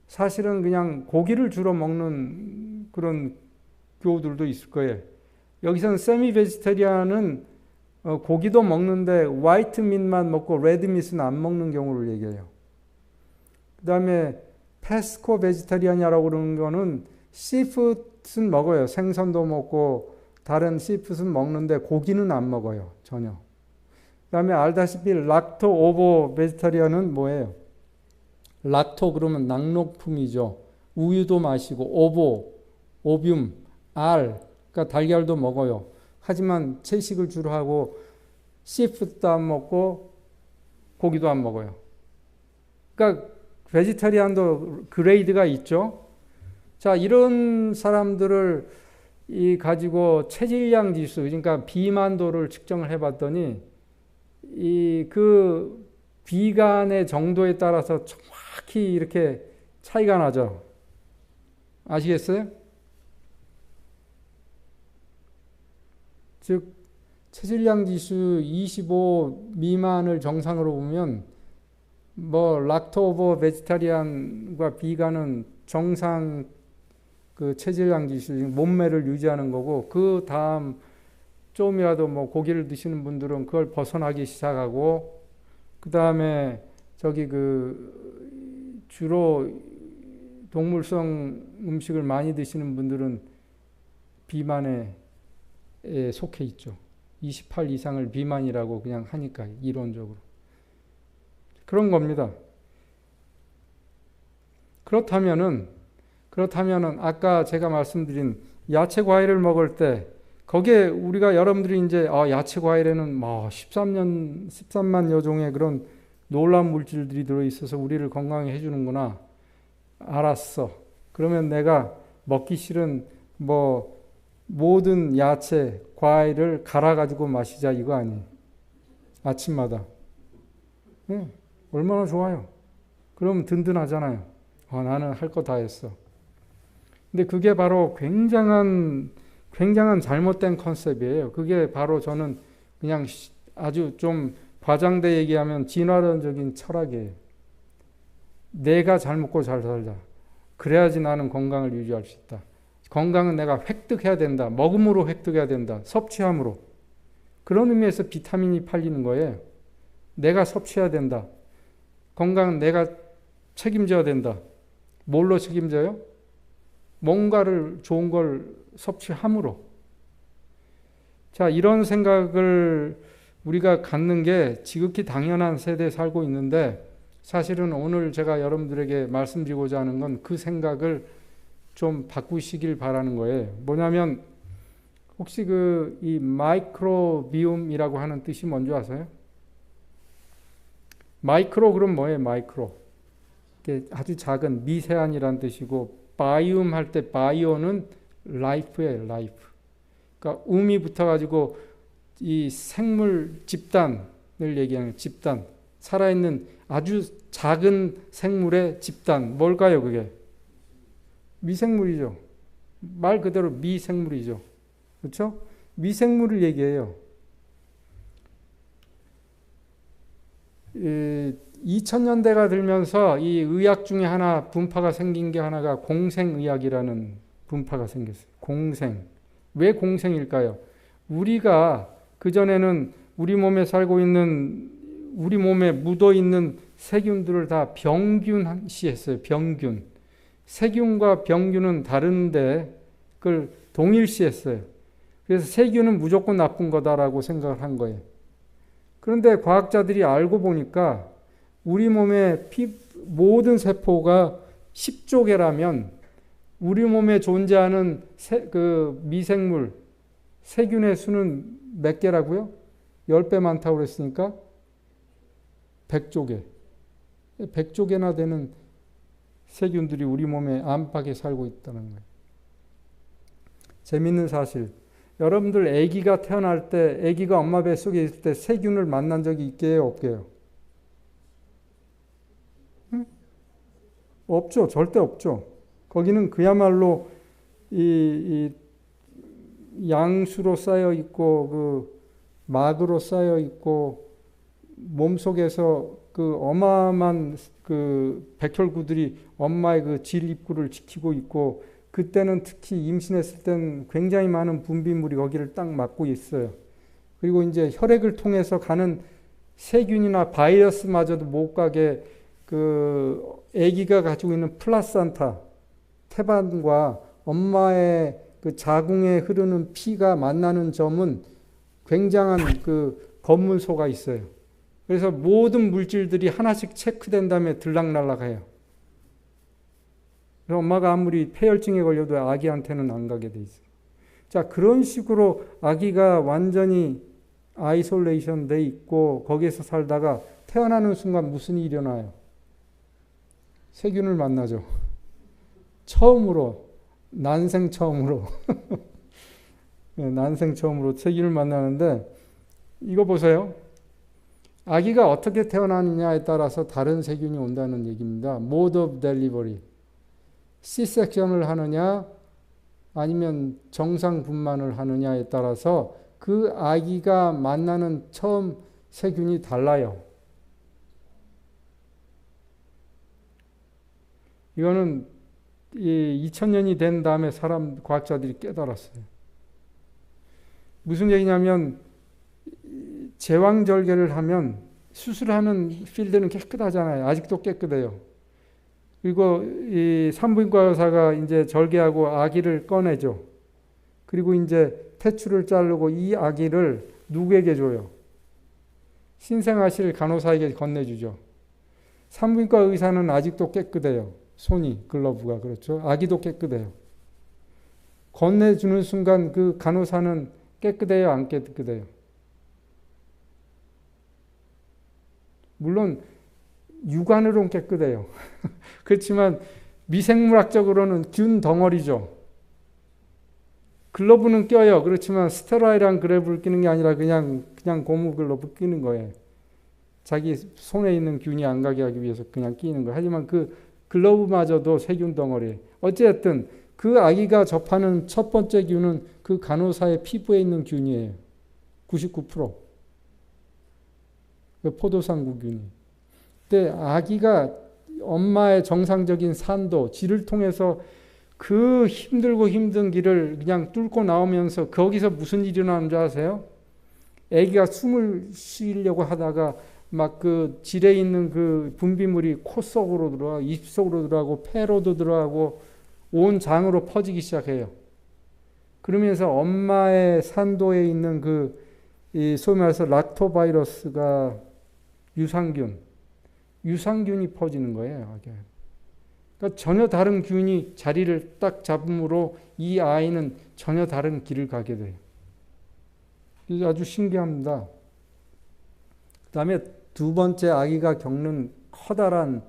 사실은 그냥 고기를 주로 먹는 그런 교우들도 있을 거예요. 여기서는 세미 베지테리안은 고기도 먹는데 화이트 밑만 먹고 레드 밑은 안 먹는 경우를 얘기해요. 그 다음에 페스코 베지터리안이라고 그러는 거는 씨푸드는 먹어요. 생선도 먹고 다른 씨푸드는 먹는데 고기는 안 먹어요. 전혀. 그다음에 알다시피 락토 오보 베지터리안은 뭐예요? 락토 그러면 낙록품이죠. 우유도 마시고 오보, 오뷸, 알, 그러니까 달걀도 먹어요. 하지만 채식을 주로 하고 씨푸드도 안 먹고 고기도 안 먹어요. 그러니까 베지터리안도 그레이드가 있죠. 자, 이런 사람들을 가지고 체질량 지수, 그러니까 비만도를 측정을 해봤더니 그 비간의 정도에 따라서 정확히 이렇게 차이가 나죠. 아시겠어요? 즉 체질량 지수 25 미만을 정상으로 보면 뭐 락토 오버 베지타리안과 비간은 정상 그 체질량 지수 몸매를 유지하는 거고, 그 다음 좀이라도 뭐 고기를 드시는 분들은 그걸 벗어나기 시작하고, 그 다음에 저기 그 주로 동물성 음식을 많이 드시는 분들은 비만에 속해 있죠. 28 이상을 비만이라고 그냥 하니까 이론적으로. 그런 겁니다. 그렇다면은 아까 제가 말씀드린 야채 과일을 먹을 때 거기에 우리가 여러분들이 이제 야채 과일에는 뭐 13만여 종의 그런 놀라운 물질들이 들어있어서 우리를 건강하게 해주는구나. 알았어. 그러면 내가 먹기 싫은 뭐 모든 야채, 과일을 갈아가지고 마시자 이거 아니에요. 아침마다. 네, 얼마나 좋아요. 그럼 든든하잖아요. 나는 할 거 다 했어. 근데 그게 바로 굉장한 잘못된 컨셉이에요. 그게 바로 저는 그냥 아주 좀 과장돼 얘기하면 진화론적인 철학이에요. 내가 잘 먹고 잘 살자. 그래야지 나는 건강을 유지할 수 있다. 건강은 내가 획득해야 된다. 먹음으로 획득해야 된다. 섭취함으로. 그런 의미에서 비타민이 팔리는 거예요. 내가 섭취해야 된다. 건강은 내가 책임져야 된다. 뭘로 책임져요? 뭔가를 좋은 걸 섭취함으로. 자, 이런 생각을 우리가 갖는 게 지극히 당연한 세대에 살고 있는데, 사실은 오늘 제가 여러분들에게 말씀드리고자 하는 건 그 생각을 좀 바꾸시길 바라는 거예요. 뭐냐면 혹시 이 마이크로비움이라고 하는 뜻이 뭔지 아세요? 마이크로 그럼 뭐예요? 마이크로. 아주 작은 미세한이란 뜻이고, 바이움 할 때 바이오는 라이프예요. 라이프. 그러니까 음이 붙어가지고 이 생물 집단을 얘기하는 집단. 살아있는 아주 작은 생물의 집단. 뭘까요, 그게? 미생물이죠. 말 그대로 미생물이죠. 그렇죠? 미생물을 얘기해요. 2000년대가 들면서 이 의학 중에 하나 분파가 생긴 게 하나가 공생의학이라는 분파가 생겼어요. 공생. 왜 공생일까요? 우리가 그전에는 우리 몸에 살고 있는, 우리 몸에 묻어 있는 세균들을 다 병균시했어요. 병균. 세균과 병균은 다른데 그걸 동일시했어요. 그래서 세균은 무조건 나쁜 거다라고 생각을 한 거예요. 그런데 과학자들이 알고 보니까 우리 몸의 모든 세포가 10조 개라면 우리 몸에 존재하는 그 미생물, 세균의 수는 몇 개라고요? 10배 많다고 그랬으니까 100조 개. 100조 개나 되는 세균들이 우리 몸의 안팎에 살고 있다는 거예요. 재밌는 사실. 여러분들 아기가 태어날 때, 아기가 엄마 뱃속에 있을 때 세균을 만난 적이 있게요, 없게요? 응? 없죠. 절대 없죠. 거기는 그야말로 이 양수로 쌓여 있고, 그 막으로 쌓여 있고, 몸속에서 그 어마어마한 그 백혈구들이 엄마의 그 질 입구를 지키고 있고, 그때는 특히 임신했을 때는 굉장히 많은 분비물이 거기를 딱 막고 있어요. 그리고 이제 혈액을 통해서 가는 세균이나 바이러스마저도 못 가게 그 아기가 가지고 있는 플라산타, 태반과 엄마의 그 자궁에 흐르는 피가 만나는 점은 굉장한 그 검문소가 있어요. 그래서 모든 물질들이 하나씩 체크된 다음에 들락날락해요. 그래서 엄마가 아무리 폐혈증에 걸려도 아기한테는 안 가게 돼 있어요. 자, 그런 식으로 아기가 완전히 아이솔레이션 돼 있고 거기에서 살다가 태어나는 순간 무슨 일이 일어나요? 세균을 만나죠. 처음으로, 난생 처음으로. 난생 처음으로 세균을 만나는데 이거 보세요. 아기가 어떻게 태어나느냐에 따라서 다른 세균이 온다는 얘기입니다. Mode of delivery. C-섹션을 하느냐 아니면 정상 분만을 하느냐에 따라서 그 아기가 만나는 처음 세균이 달라요. 이거는 2000년이 된 다음에 과학자들이 깨달았어요. 무슨 얘기냐면 제왕절개를 하면 수술하는 필드는 깨끗하잖아요. 아직도 깨끗해요. 그리고 이 산부인과 의사가 이제 절개하고 아기를 꺼내죠. 그리고 이제 태출을 자르고 이 아기를 누구에게 줘요? 신생아실 간호사에게 건네주죠. 산부인과 의사는 아직도 깨끗해요. 손이, 글러브가. 그렇죠. 아기도 깨끗해요. 건네주는 순간 그 간호사는 깨끗해요? 안 깨끗해요? 물론 육안으로는 깨끗해요. 그렇지만 미생물학적으로는 균 덩어리죠. 글러브는 껴요. 그렇지만 스테라일한 글러브를 끼는 게 아니라 그냥 고무 글러브 끼는 거예요. 자기 손에 있는 균이 안 가게 하기 위해서 그냥 끼는 거예요. 하지만 그 글러브마저도 세균 덩어리예요. 어쨌든 그 아기가 접하는 첫 번째 균은 그 간호사의 피부에 있는 균이에요. 99%. 그 포도상구균이. 근데 아기가 엄마의 정상적인 산도, 질을 통해서 그 힘들고 힘든 길을 그냥 뚫고 나오면서 거기서 무슨 일이 일어나는 줄 아세요? 아기가 숨을 쉬려고 하다가 막 그 질에 있는 그 분비물이 코 속으로 들어가고 입 속으로 들어가고 폐로도 들어가고 온 장으로 퍼지기 시작해요. 그러면서 엄마의 산도에 있는 이 소위 말해서 락토바이러스가 유산균이 퍼지는 거예요. 그러니까 전혀 다른 균이 자리를 딱 잡음으로 이 아이는 전혀 다른 길을 가게 돼요. 이게 아주 신기합니다. 그 다음에 두 번째 아기가 겪는 커다란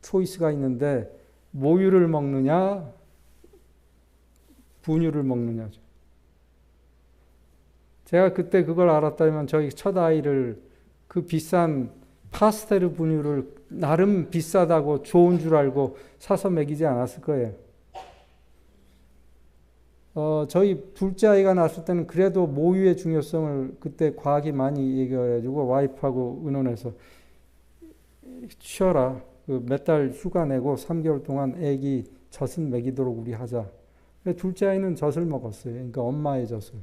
초이스가 있는데 모유를 먹느냐 분유를 먹느냐죠. 제가 그때 그걸 알았다면 저희 첫 아이를 그 비싼 파스테르 분유를 나름 비싸다고 좋은 줄 알고 사서 먹이지 않았을 거예요. 저희 둘째 아이가 낳았을 때는 그래도 모유의 중요성을 그때 과학이 많이 얘기해가지고 와이프하고 의논해서 쉬어라. 몇 달 휴가 내고 3개월 동안 애기 젖은 먹이도록 우리 하자. 둘째 아이는 젖을 먹었어요. 그러니까 엄마의 젖을.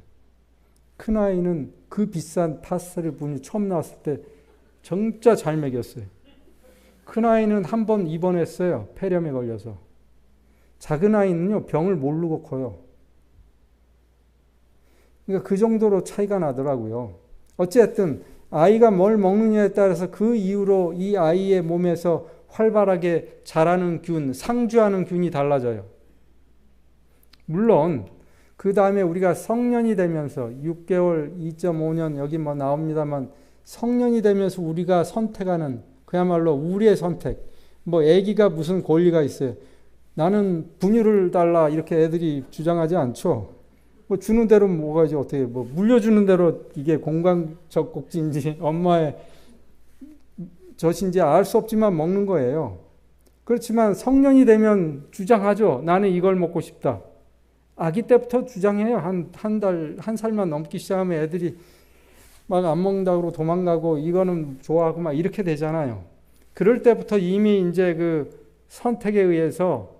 큰 아이는 그 비싼 파스텔 분유 처음 나왔을 때 진짜 잘 먹였어요. 큰 아이는 한 번 입원했어요. 폐렴에 걸려서. 작은 아이는요, 병을 모르고 커요. 그러니까 그 정도로 차이가 나더라고요. 어쨌든 아이가 뭘 먹느냐에 따라서 그 이후로 이 아이의 몸에서 활발하게 자라는 균, 상주하는 균이 달라져요. 물론 그 다음에 우리가 성년이 되면서 6개월, 2.5년 여기 뭐 나옵니다만 성년이 되면서 우리가 선택하는 그야말로 우리의 선택. 뭐 아기가 무슨 권리가 있어요. 나는 분유를 달라 이렇게 애들이 주장하지 않죠. 뭐 주는 대로 먹어야지 어떻게 뭐 물려주는 대로 이게 공간적곡지인지 엄마의 젖인지 알 수 없지만 먹는 거예요. 그렇지만 성년이 되면 주장하죠. 나는 이걸 먹고 싶다. 아기 때부터 주장해요. 한 살만 넘기 시작하면 애들이 막 안 먹는다고 도망가고 이거는 좋아하고 막 이렇게 되잖아요. 그럴 때부터 이미 이제 그 선택에 의해서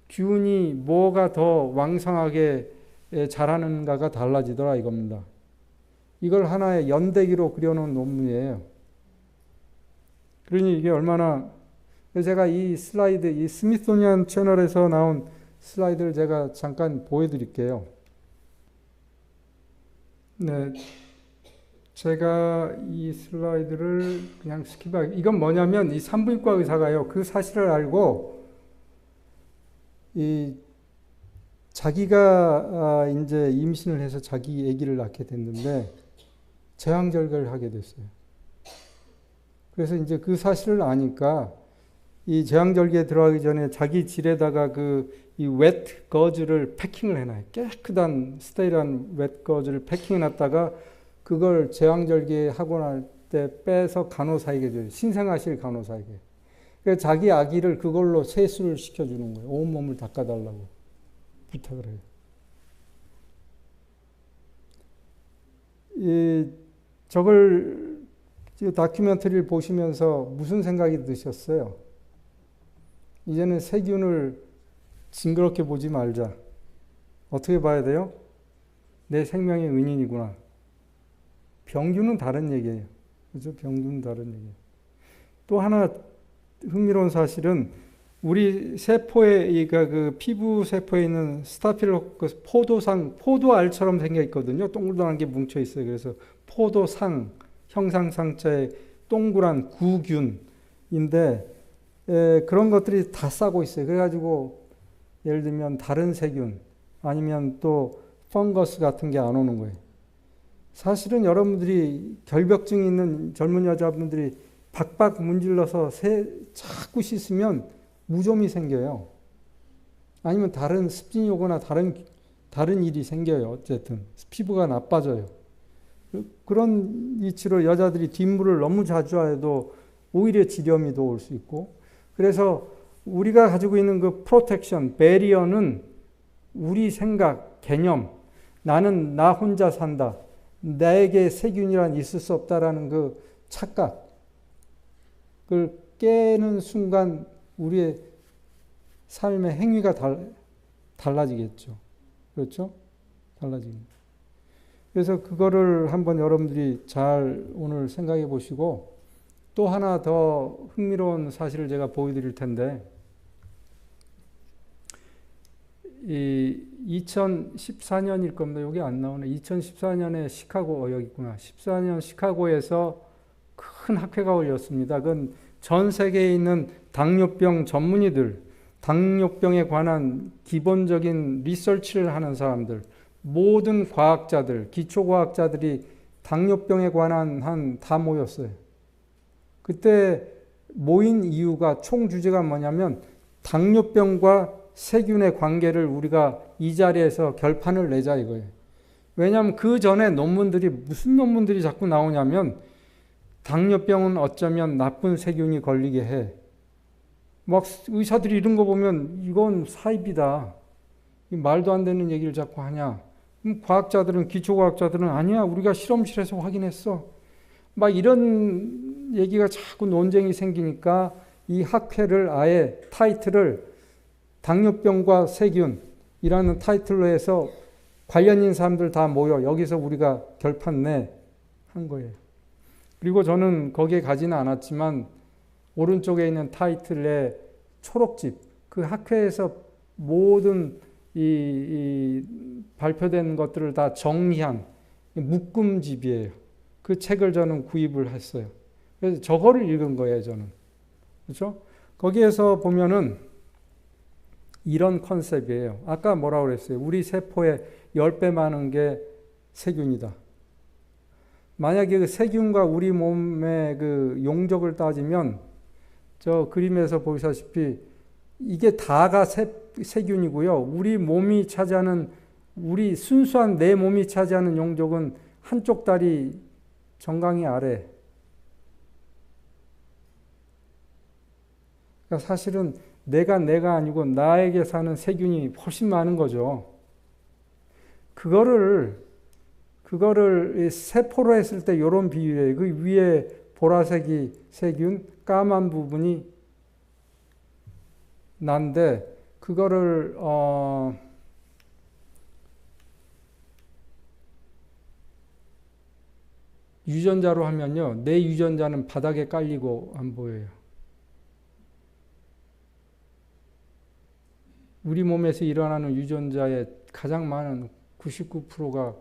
균이 뭐가 더 왕성하게 자라는가가 달라지더라 이겁니다. 이걸 하나의 연대기로 그려놓은 논문이에요. 그러니 이게 얼마나 그래서 제가 이 슬라이드, 이 스미소니안 채널에서 나온 슬라이드를 제가 잠깐 보여드릴게요. 네, 제가 이 슬라이드를 그냥 스킵하고, 이건 뭐냐면 이 산부인과 의사가요, 그 사실을 알고 이 자기가 이제 임신을 해서 자기 아기를 낳게 됐는데 제왕절개를 하게 됐어요. 그래서 이제 그 사실을 아니까 이 제왕절개에 들어가기 전에 자기 질에다가 이 웻 거즈를 패킹을 해놔요. 깨끗한 스테일한 웻 거즈를 패킹해놨다가 그걸 제왕절개 하고 날 때 빼서 간호사에게 줘요. 신생아실 간호사에게. 그래서 자기 아기를 그걸로 세수를 시켜주는 거예요. 온몸을 닦아달라고 부탁을 해요. 저걸 다큐멘터리를 보시면서 무슨 생각이 드셨어요? 이제는 세균을 징그럽게 보지 말자. 어떻게 봐야 돼요? 내 생명의 은인이구나. 병균은 다른 얘기예요. 그죠? 병균은 다른 얘기예요. 또 하나 흥미로운 사실은 우리 세포에, 그 피부 세포에 있는 스타필로코커스 포도상, 포도알처럼 생겨 있거든요. 동글동글한 게 뭉쳐 있어요. 그래서 포도상, 형상상자의 동그란 구균인데, 그런 것들이 다 싸고 있어요. 그래가지고 예를 들면 다른 세균 아니면 또 펑거스 같은 게 안 오는 거예요. 사실은 여러분들이 결벽증이 있는 젊은 여자분들이 박박 문질러서 자꾸 씻으면 무좀이 생겨요. 아니면 다른 습진이 오거나 다른 일이 생겨요. 어쨌든 피부가 나빠져요. 그런 위치로 여자들이 뒷물을 너무 자주 해도 오히려 지렴이 더 올 수 있고, 그래서 우리가 가지고 있는 그 프로텍션, 배리어는 우리 생각, 개념, 나는 나 혼자 산다, 나에게 세균이란 있을 수 없다라는 그 착각, 그걸 깨는 순간 우리의 삶의 행위가 달라지겠죠. 그렇죠? 달라집니다. 그래서 그거를 한번 여러분들이 잘 오늘 생각해 보시고, 또 하나 더 흥미로운 사실을 제가 보여드릴 텐데, 이 2014년일 겁니다. 여기 안 나오네. 2014년에 시카고, 여기 있구나. 14년 시카고에서 큰 학회가 열렸습니다. 그건 전 세계에 있는 당뇨병 전문의들, 당뇨병에 관한 기본적인 리서치를 하는 사람들, 모든 과학자들, 기초과학자들이 당뇨병에 관한 다 모였어요. 그때 모인 이유가, 총 주제가 뭐냐면 당뇨병과 세균의 관계를 우리가 이 자리에서 결판을 내자 이거예요. 왜냐하면 그 전에 논문들이, 무슨 논문들이 자꾸 나오냐면 당뇨병은 어쩌면 나쁜 세균이 걸리게 해. 막 의사들이 이런 거 보면 이건 사입이다. 말도 안 되는 얘기를 자꾸 하냐. 과학자들은, 기초과학자들은 아니야, 우리가 실험실에서 확인했어. 막 이런 얘기가 자꾸 논쟁이 생기니까 이 학회를 아예 타이틀을 당뇨병과 세균이라는 타이틀로 해서 관련인 사람들 다 모여 여기서 우리가 결판 내 한 거예요. 그리고 저는 거기에 가지는 않았지만 오른쪽에 있는 타이틀의 초록집, 그 학회에서 모든 이 발표된 것들을 다 정리한 묶음집이에요. 그 책을 저는 구입을 했어요. 그래서 저거를 읽은 거예요, 저는. 그렇죠? 거기에서 보면은 이런 컨셉이에요. 아까 뭐라고 그랬어요? 우리 세포에 10배 많은 게 세균이다. 만약에 그 세균과 우리 몸의 그 용적을 따지면 저 그림에서 보시다시피 이게 다가 세균이고요. 우리 몸이 차지하는, 우리 순수한 내 몸이 차지하는 용적은 한쪽 다리 정강이 아래. 그러니까 사실은 내가 아니고 나에게 사는 세균이 훨씬 많은 거죠. 그거를 세포로 했을 때 이런 비유예요. 그 위에 보라색이 세균, 까만 부분이 난데, 그거를 유전자로 하면요, 내 유전자는 바닥에 깔리고 안 보여요. 우리 몸에서 일어나는 유전자의 가장 많은 99%가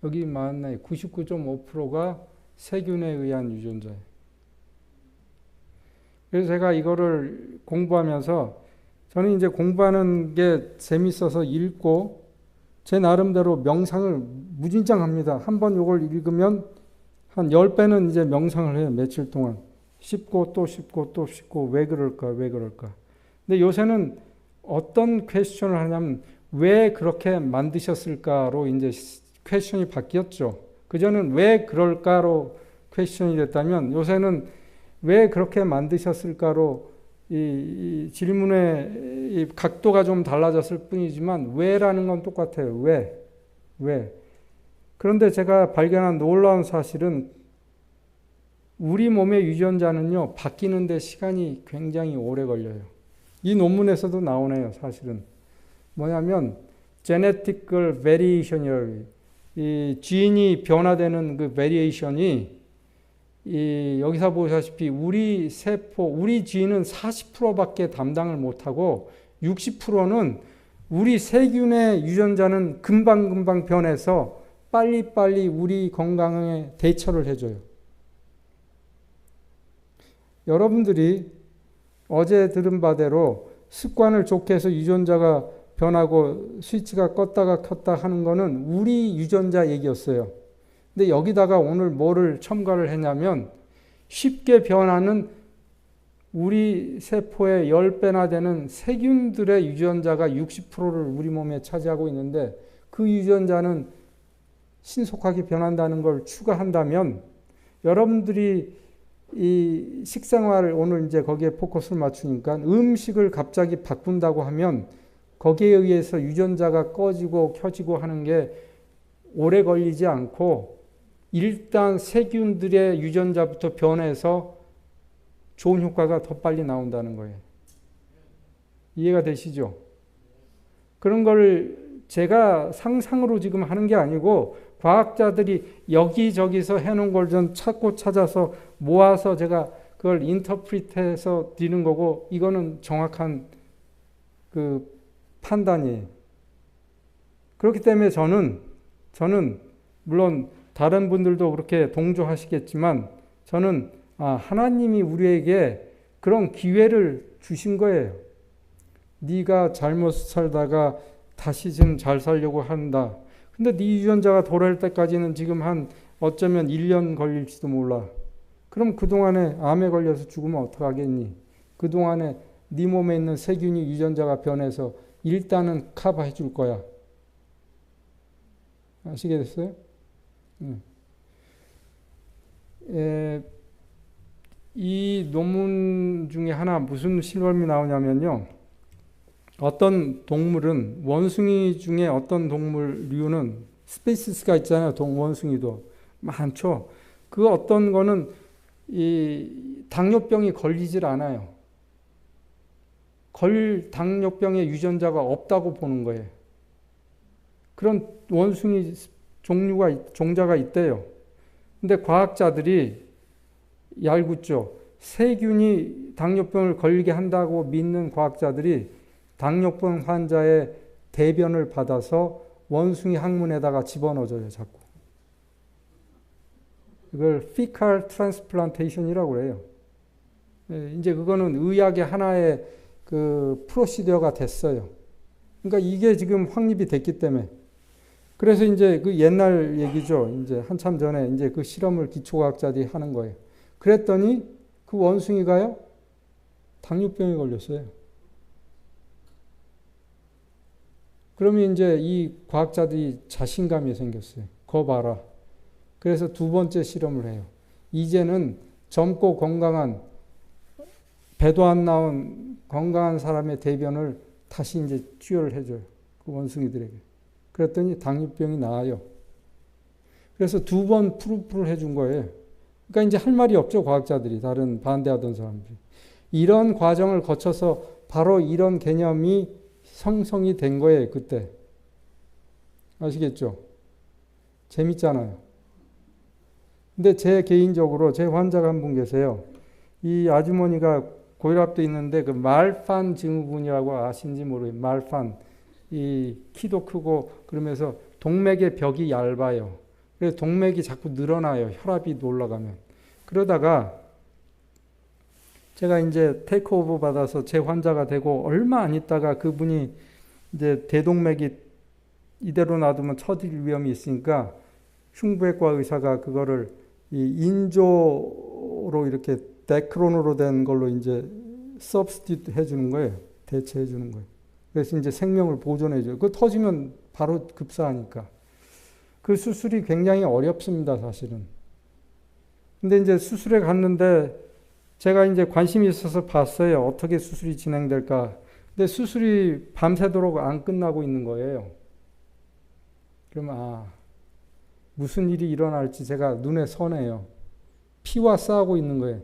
여기 맞나요? 99.5%가 세균에 의한 유전자예요. 그래서 제가 이거를 공부하면서 저는 이제 공부하는 게 재밌어서 읽고 제 나름대로 명상을 무진장 합니다. 한번 이걸 읽으면 한 10배는 이제 명상을 해요. 며칠 동안. 씹고 또 씹고 또 씹고 왜 그럴까 왜 그럴까. 근데 요새는 어떤 퀘스천을 하냐면 왜 그렇게 만드셨을까로 이제 퀘스천이 바뀌었죠. 그전엔 왜 그럴까로 퀘스천이 됐다면 요새는 왜 그렇게 만드셨을까로 이 질문의 이 각도가 좀 달라졌을 뿐이지만 왜라는 건 똑같아요. 왜? 그런데 제가 발견한 놀라운 사실은 우리 몸의 유전자는요, 바뀌는데 시간이 굉장히 오래 걸려요. 이 논문에서도 나오네요, 사실은. 뭐냐면, genetical variation이라고, 이 지인이 변화되는 그 variation이, 여기서 보시다시피 우리 세포, 우리 지인은 40%밖에 담당을 못하고 60%는 우리 세균의 유전자는 금방금방 변해서 빨리빨리 우리 건강에 대처를 해줘요. 여러분들이 어제 들은 바대로 습관을 좋게 해서 유전자가 변하고 스위치가 껐다가 켰다 하는 거는 우리 유전자 얘기였어요. 근데 여기다가 오늘 뭐를 첨가를 했냐면 쉽게 변하는 우리 세포의 10배나 되는 세균들의 유전자가 60%를 우리 몸에 차지하고 있는데 그 유전자는 신속하게 변한다는 걸 추가한다면 여러분들이 이 식생활을 오늘 이제 거기에 포커스를 맞추니까 음식을 갑자기 바꾼다고 하면 거기에 의해서 유전자가 꺼지고 켜지고 하는 게 오래 걸리지 않고 일단 세균들의 유전자부터 변해서 좋은 효과가 더 빨리 나온다는 거예요. 이해가 되시죠? 그런 걸 제가 상상으로 지금 하는 게 아니고 과학자들이 여기저기서 해놓은 걸 좀 찾고 찾아서 모아서 제가 그걸 인터프리트해서 드리는 거고 이거는 정확한 그 판단이에요. 그렇기 때문에 저는 물론 다른 분들도 그렇게 동조하시겠지만 저는 하나님이 우리에게 그런 기회를 주신 거예요. 네가 잘못 살다가 다시 좀 잘 살려고 한다. 근데 네 유전자가 돌아올 때까지는 지금 한 어쩌면 1년 걸릴지도 몰라. 그럼 그동안에 암에 걸려서 죽으면 어떡하겠니? 그동안에 네 몸에 있는 세균이 유전자가 변해서 일단은 커버해 줄 거야. 아시겠어요? 이 논문 중에 하나 무슨 실험이 나오냐면요. 어떤 동물은 원숭이 중에 어떤 동물류는 스페시스가 있잖아요. 원숭이도 많죠. 그 어떤 거는 이 당뇨병이 걸리질 않아요. 당뇨병의 유전자가 없다고 보는 거예요. 그런 원숭이 종자가 있대요. 근데 과학자들이 얄궂죠. 세균이 당뇨병을 걸리게 한다고 믿는 과학자들이 당뇨병 환자의 대변을 받아서 원숭이 항문에다가 집어넣어줘요, 자꾸. 이걸 fecal transplantation이라고 해요. 이제 그거는 의학의 하나의 그 프로시더가 됐어요. 그러니까 이게 지금 확립이 됐기 때문에. 그래서 이제 그 옛날 얘기죠. 이제 한참 전에 이제 그 실험을 기초과학자들이 하는 거예요. 그랬더니 그 원숭이가요, 당뇨병에 걸렸어요. 그러면 이제 이 과학자들이 자신감이 생겼어요. 거 봐라. 그래서 두 번째 실험을 해요. 이제는 젊고 건강한, 배도 안 나온 건강한 사람의 대변을 다시 이제 투여를 해줘요. 그 원숭이들에게. 그랬더니 당뇨병이 나아요. 그래서 두 번 프루프를 해준 거예요. 그러니까 이제 할 말이 없죠. 과학자들이. 다른 반대하던 사람들이. 이런 과정을 거쳐서 바로 이런 개념이 형성이 된 거예요. 그때. 아시겠죠? 재밌잖아요. 근데 제 개인적으로 제 환자가 한 분 계세요. 이 아주머니가 고혈압도 있는데 그 말판 증후군이라고 아신지 모르겠어요. 말판. 이 키도 크고 그러면서 동맥의 벽이 얇아요. 그래서 동맥이 자꾸 늘어나요. 혈압이 올라가면. 그러다가 제가 이제 테이크오버 받아서 제 환자가 되고 얼마 안 있다가 그분이 이제 대동맥이 이대로 놔두면 처질 위험이 있으니까 흉부외과 의사가 그거를 이 인조로 이렇게 데크론으로 된 걸로 이제 서브스티튜트 해주는 거예요. 대체해 주는 거예요. 그래서 이제 생명을 보존해 줘요. 그거 터지면 바로 급사하니까. 그 수술이 굉장히 어렵습니다, 사실은. 근데 이제 수술에 갔는데 제가 이제 관심이 있어서 봤어요. 어떻게 수술이 진행될까. 근데 수술이 밤새도록 안 끝나고 있는 거예요. 그럼 무슨 일이 일어날지 제가 눈에 선해요. 피와 싸우고 있는 거예요.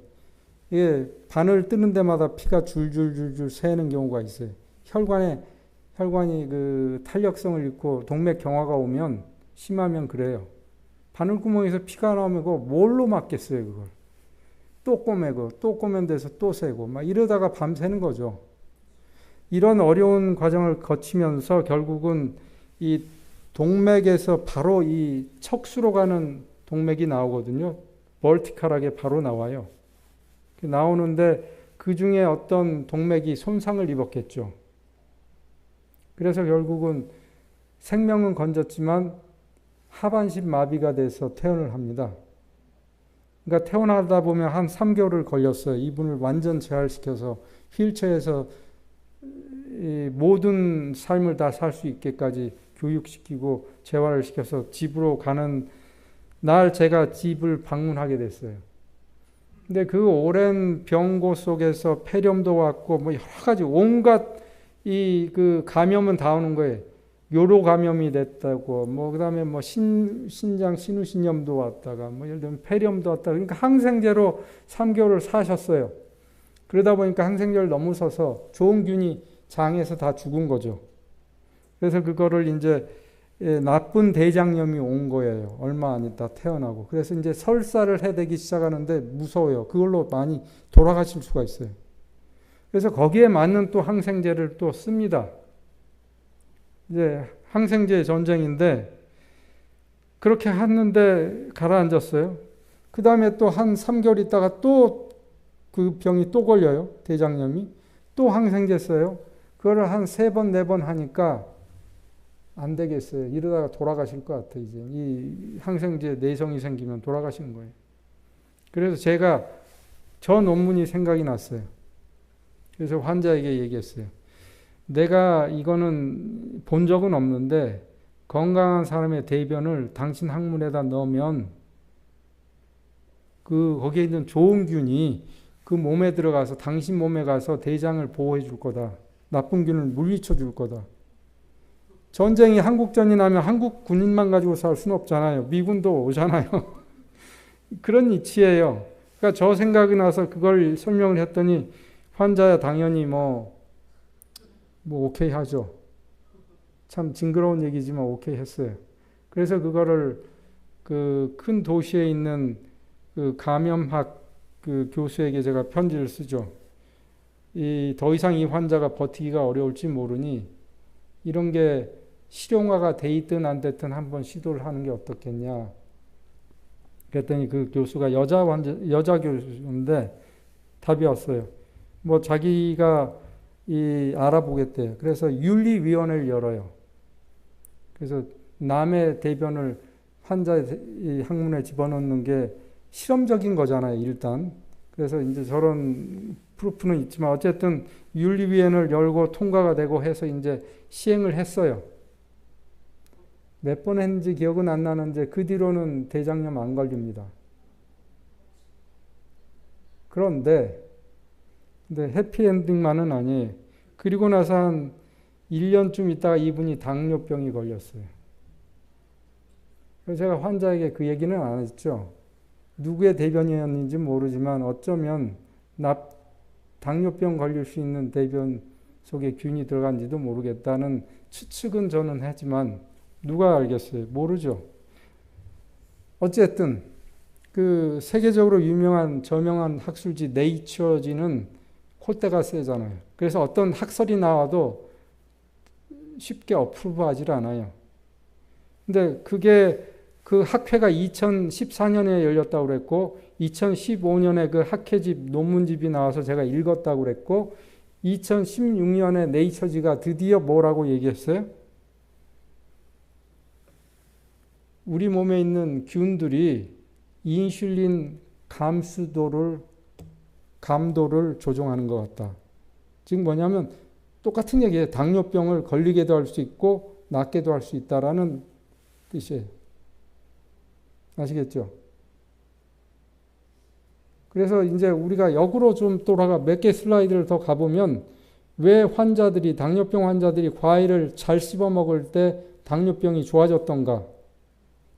이게 바늘 뜨는 데마다 피가 줄줄줄줄 새는 경우가 있어요. 혈관이 그 탄력성을 잃고 동맥 경화가 오면 심하면 그래요. 바늘구멍에서 피가 나오면 그거 뭘로 막겠어요, 그걸. 또 꼬매고 또 꼬맨 데서 또 새고 막 이러다가 밤새는 거죠. 이런 어려운 과정을 거치면서 결국은 이 동맥에서 바로 이 척수로 가는 동맥이 나오거든요. 벌티컬하게 바로 나와요. 나오는데 그 중에 어떤 동맥이 손상을 입었겠죠. 그래서 결국은 생명은 건졌지만 하반신 마비가 돼서 퇴원을 합니다. 그러니까 퇴원하다 보면 한 3개월을 걸렸어요. 이분을 완전 재활시켜서 휠체어에서 모든 삶을 다 살 수 있게까지 교육시키고 재활을 시켜서 집으로 가는 날 제가 집을 방문하게 됐어요. 근데 그 오랜 병고 속에서 폐렴도 왔고 뭐 여러 가지 온갖 그 감염은 다 오는 거예요. 요로 감염이 됐다고 뭐 그다음에 뭐 신장 신우신염도 왔다가 뭐 예를 들면 폐렴도 왔다가 그러니까 항생제로 3개월을 사셨어요. 그러다 보니까 항생제를 넘어서서 좋은 균이 장에서 다 죽은 거죠. 그래서 그거를 이제 나쁜 대장염이 온 거예요. 얼마 안 있다 태어나고. 그래서 이제 설사를 해대기 시작하는데 무서워요. 그걸로 많이 돌아가실 수가 있어요. 그래서 거기에 맞는 또 항생제를 또 씁니다. 이제 항생제 전쟁인데 그렇게 했는데 가라앉았어요. 그 다음에 또 한 3개월 있다가 또 그 병이 또 걸려요. 대장염이. 또 항생제 써요. 그거를 한 3번, 4번 하니까 안 되겠어요. 이러다가 돌아가실 것 같아요. 이제 이 항생제 내성이 생기면 돌아가시는 거예요. 그래서 제가 저 논문이 생각이 났어요. 그래서 환자에게 얘기했어요. 내가 이거는 본 적은 없는데 건강한 사람의 대변을 당신 항문에다 넣으면 거기에 있는 좋은 균이 그 몸에 들어가서 당신 몸에 가서 대장을 보호해 줄 거다. 나쁜 균을 물리쳐 줄 거다. 전쟁이 한국전이 나면 한국 군인만 가지고 살 수는 없잖아요. 미군도 오잖아요. 그런 이치예요. 그러니까 저 생각이 나서 그걸 설명을 했더니 환자야 당연히 뭐 오케이 하죠. 참 징그러운 얘기지만 오케이 했어요. 그래서 그거를 그 큰 도시에 있는 그 감염학 그 교수에게 제가 편지를 쓰죠. 더 이상 이 환자가 버티기가 어려울지 모르니 이런 게 실용화가 돼 있든 안 됐든 한번 시도를 하는 게 어떻겠냐. 그랬더니 그 교수가 여자 교수인데 답이 왔어요. 뭐 자기가 알아보겠대요. 그래서 윤리위원회를 열어요. 그래서 남의 대변을 환자의 항문에 집어넣는 게 실험적인 거잖아요, 일단. 그래서 이제 저런 프루프는 있지만 어쨌든 윤리위원회를 열고 통과가 되고 해서 이제 시행을 했어요. 몇 번 했는지 기억은 안 나는데 그 뒤로는 대장염 안 걸립니다. 그런데 해피엔딩만은 아니에요. 그리고 나서 한 1년쯤 있다가 이분이 당뇨병이 걸렸어요. 그래서 제가 환자에게 그 얘기는 안 했죠. 누구의 대변이었는지 모르지만 어쩌면 당뇨병 걸릴 수 있는 대변 속에 균이 들어간지도 모르겠다는 추측은 저는 하지만 누가 알겠어요? 모르죠. 어쨌든 그 세계적으로 유명한 저명한 학술지 네이처지는 콧대가 세잖아요. 그래서 어떤 학설이 나와도 쉽게 어프로브하지 않아요. 근데 그게 그 학회가 2014년에 열렸다고 그랬고 2015년에 그 학회집 논문집이 나와서 제가 읽었다고 그랬고 2016년에 네이처지가 드디어 뭐라고 얘기했어요? 우리 몸에 있는 균들이 인슐린 감도를 조종하는 것 같다. 지금 뭐냐면 똑같은 얘기예요. 당뇨병을 걸리게도 할 수 있고 낫게도 할 수 있다라는 뜻이에요. 아시겠죠? 그래서 이제 우리가 역으로 좀 돌아가 몇 개 슬라이드를 더 가보면 왜 당뇨병 환자들이 과일을 잘 씹어 먹을 때 당뇨병이 좋아졌던가?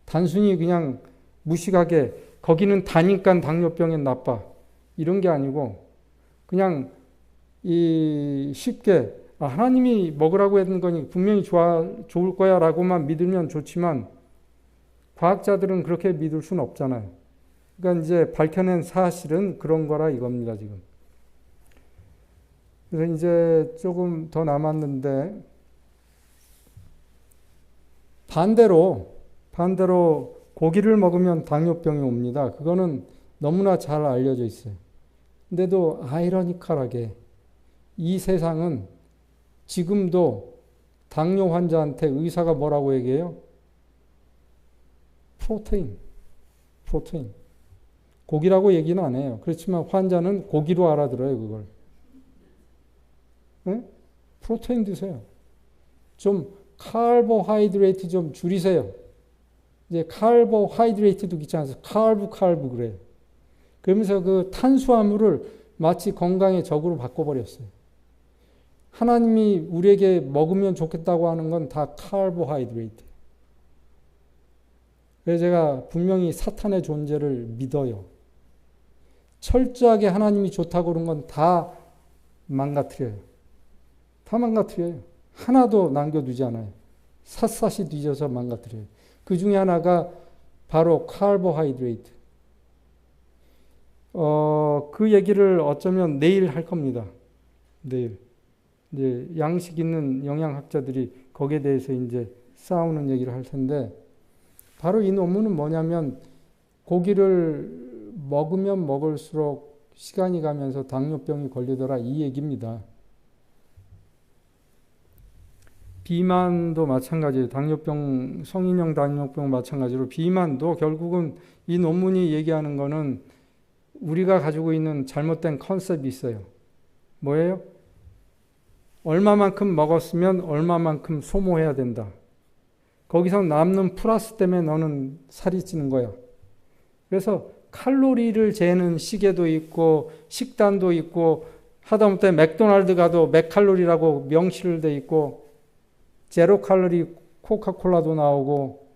단순히 그냥 무식하게 거기는 다니까 당뇨병엔 나빠. 이런 게 아니고 그냥 쉽게 하나님이 먹으라고 했던 거니 분명히 좋을 거야 라고만 믿으면 좋지만 과학자들은 그렇게 믿을 수는 없잖아요. 그러니까 이제 밝혀낸 사실은 그런 거라 이겁니다, 지금. 그래서 이제 조금 더 남았는데 반대로 고기를 먹으면 당뇨병이 옵니다. 그거는 너무나 잘 알려져 있어요. 근데도 아이러니컬하게 이 세상은 지금도 당뇨 환자한테 의사가 뭐라고 얘기해요? 프로테인. 고기라고 얘기는 안 해요. 그렇지만 환자는 고기로 알아들어요, 그걸. 네? 프로테인 드세요. 좀 카보하이드레이트 좀 줄이세요. 이제 카보하이드레이트도 귀찮아서 칼부 그래요. 그러면서 그 탄수화물을 마치 건강의 적으로 바꿔버렸어요. 하나님이 우리에게 먹으면 좋겠다고 하는 건 다 카보하이드레이트. 그래서 제가 분명히 사탄의 존재를 믿어요. 철저하게 하나님이 좋다고 그런 건 다 망가뜨려요. 다 망가뜨려요. 하나도 남겨두지 않아요. 샅샅이 뒤져서 망가뜨려요. 그 중에 하나가 바로 카보하이드레이트. 그 얘기를 어쩌면 내일 할 겁니다. 내일. 이제 양식 있는 영양학자들이 거기에 대해서 이제 싸우는 얘기를 할 텐데, 바로 이 논문은 뭐냐면, 고기를 먹으면 먹을수록 시간이 가면서 당뇨병이 걸리더라, 이 얘기입니다. 비만도 마찬가지예요. 성인형 당뇨병 마찬가지로 비만도 결국은 이 논문이 얘기하는 거는 우리가 가지고 있는 잘못된 컨셉이 있어요. 뭐예요? 얼마만큼 먹었으면 얼마만큼 소모해야 된다. 거기서 남는 플러스 때문에 너는 살이 찌는 거야. 그래서 칼로리를 재는 시계도 있고 식단도 있고 하다못해 맥도날드 가도 맥칼로리라고 명시를 돼 있고 제로 칼로리 코카콜라도 나오고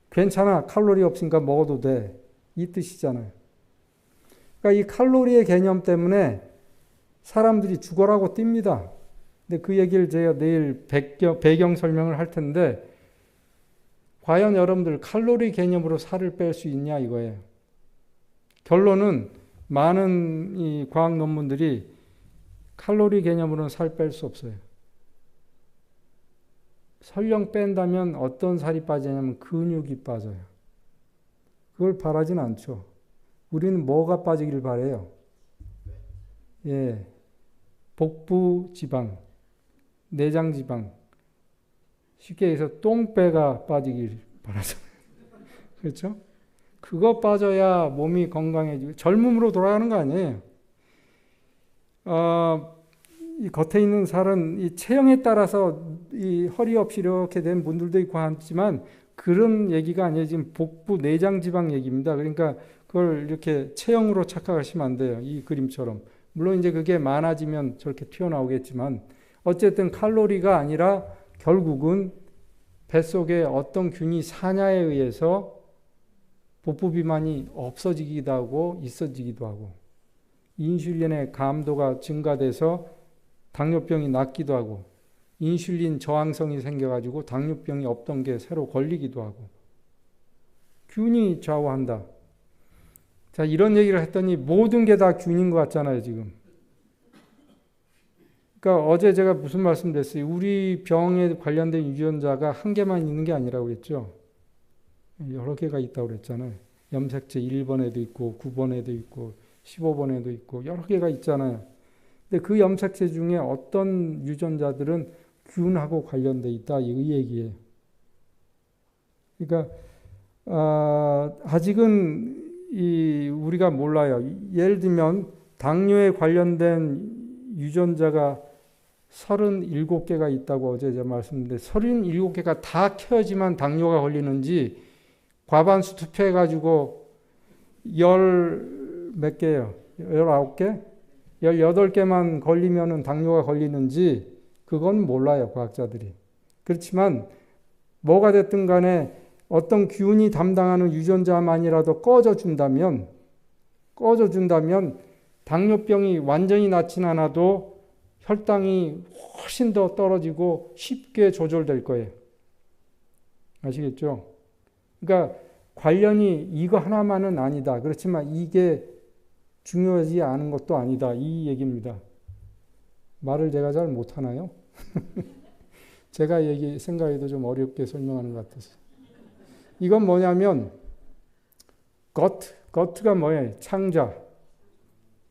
괜찮아. 칼로리 없으니까 먹어도 돼. 이 뜻이잖아요. 그러니까 이 칼로리의 개념 때문에 사람들이 죽어라고 뜁니다. 근데 그 얘기를 제가 내일 배경 설명을 할 텐데 과연 여러분들 칼로리 개념으로 살을 뺄 수 있냐 이거예요. 결론은 많은 이 과학 논문들이 칼로리 개념으로는 살 뺄 수 없어요. 설령 뺀다면 어떤 살이 빠지냐면 근육이 빠져요. 그걸 바라진 않죠. 우리는 뭐가 빠지길 바래요? 예, 복부 지방, 내장 지방, 쉽게 해서 똥배가 빠지길 바라죠. 그렇죠? 그거 빠져야 몸이 건강해지고 젊음으로 돌아가는 거 아니에요. 이 겉에 있는 살은 이 체형에 따라서 이 허리 없이 이렇게 된 분들도 있고 하지만 그런 얘기가 아니에요. 지금 복부 내장 지방 얘기입니다. 그러니까 그걸 이렇게 체형으로 착각하시면 안 돼요. 이 그림처럼. 물론 이제 그게 많아지면 저렇게 튀어나오겠지만 어쨌든 칼로리가 아니라 결국은 뱃속에 어떤 균이 사냐에 의해서 복부 비만이 없어지기도 하고 있어지기도 하고 인슐린의 감도가 증가돼서 당뇨병이 낫기도 하고 인슐린 저항성이 생겨가지고 당뇨병이 없던 게 새로 걸리기도 하고 균이 좌우한다. 자, 이런 얘기를 했더니 모든 게 다 균인 것 같잖아요, 지금. 그러니까 어제 제가 무슨 말씀드렸어요? 우리 병에 관련된 유전자가 한 개만 있는 게 아니라고 그랬죠. 여러 개가 있다고 그랬잖아요. 염색체 1번에도 있고 9번에도 있고 15번에도 있고 여러 개가 있잖아요. 근데 그 염색체 중에 어떤 유전자들은 균하고 관련돼 있다 이 얘기예요. 그러니까 아직은 우리가 몰라요. 예를 들면 당뇨에 관련된 유전자가 37개가 있다고 어제 제가 말씀드렸는데 37개가 다 켜야지만 당뇨가 걸리는지 과반수 투표해가지고 몇 개예요? 19개? 18개만 걸리면은 당뇨가 걸리는지 그건 몰라요, 과학자들이. 그렇지만 뭐가 됐든 간에 어떤 균이 담당하는 유전자만이라도 꺼져준다면 당뇨병이 완전히 낫진 않아도 혈당이 훨씬 더 떨어지고 쉽게 조절될 거예요. 아시겠죠? 그러니까 관련이 이거 하나만은 아니다. 그렇지만 이게 중요하지 않은 것도 아니다. 이 얘기입니다. 말을 제가 잘 못하나요? 제가 생각해도 좀 어렵게 설명하는 것 같아서. 이건 뭐냐면 gut가 뭐예요? 창자,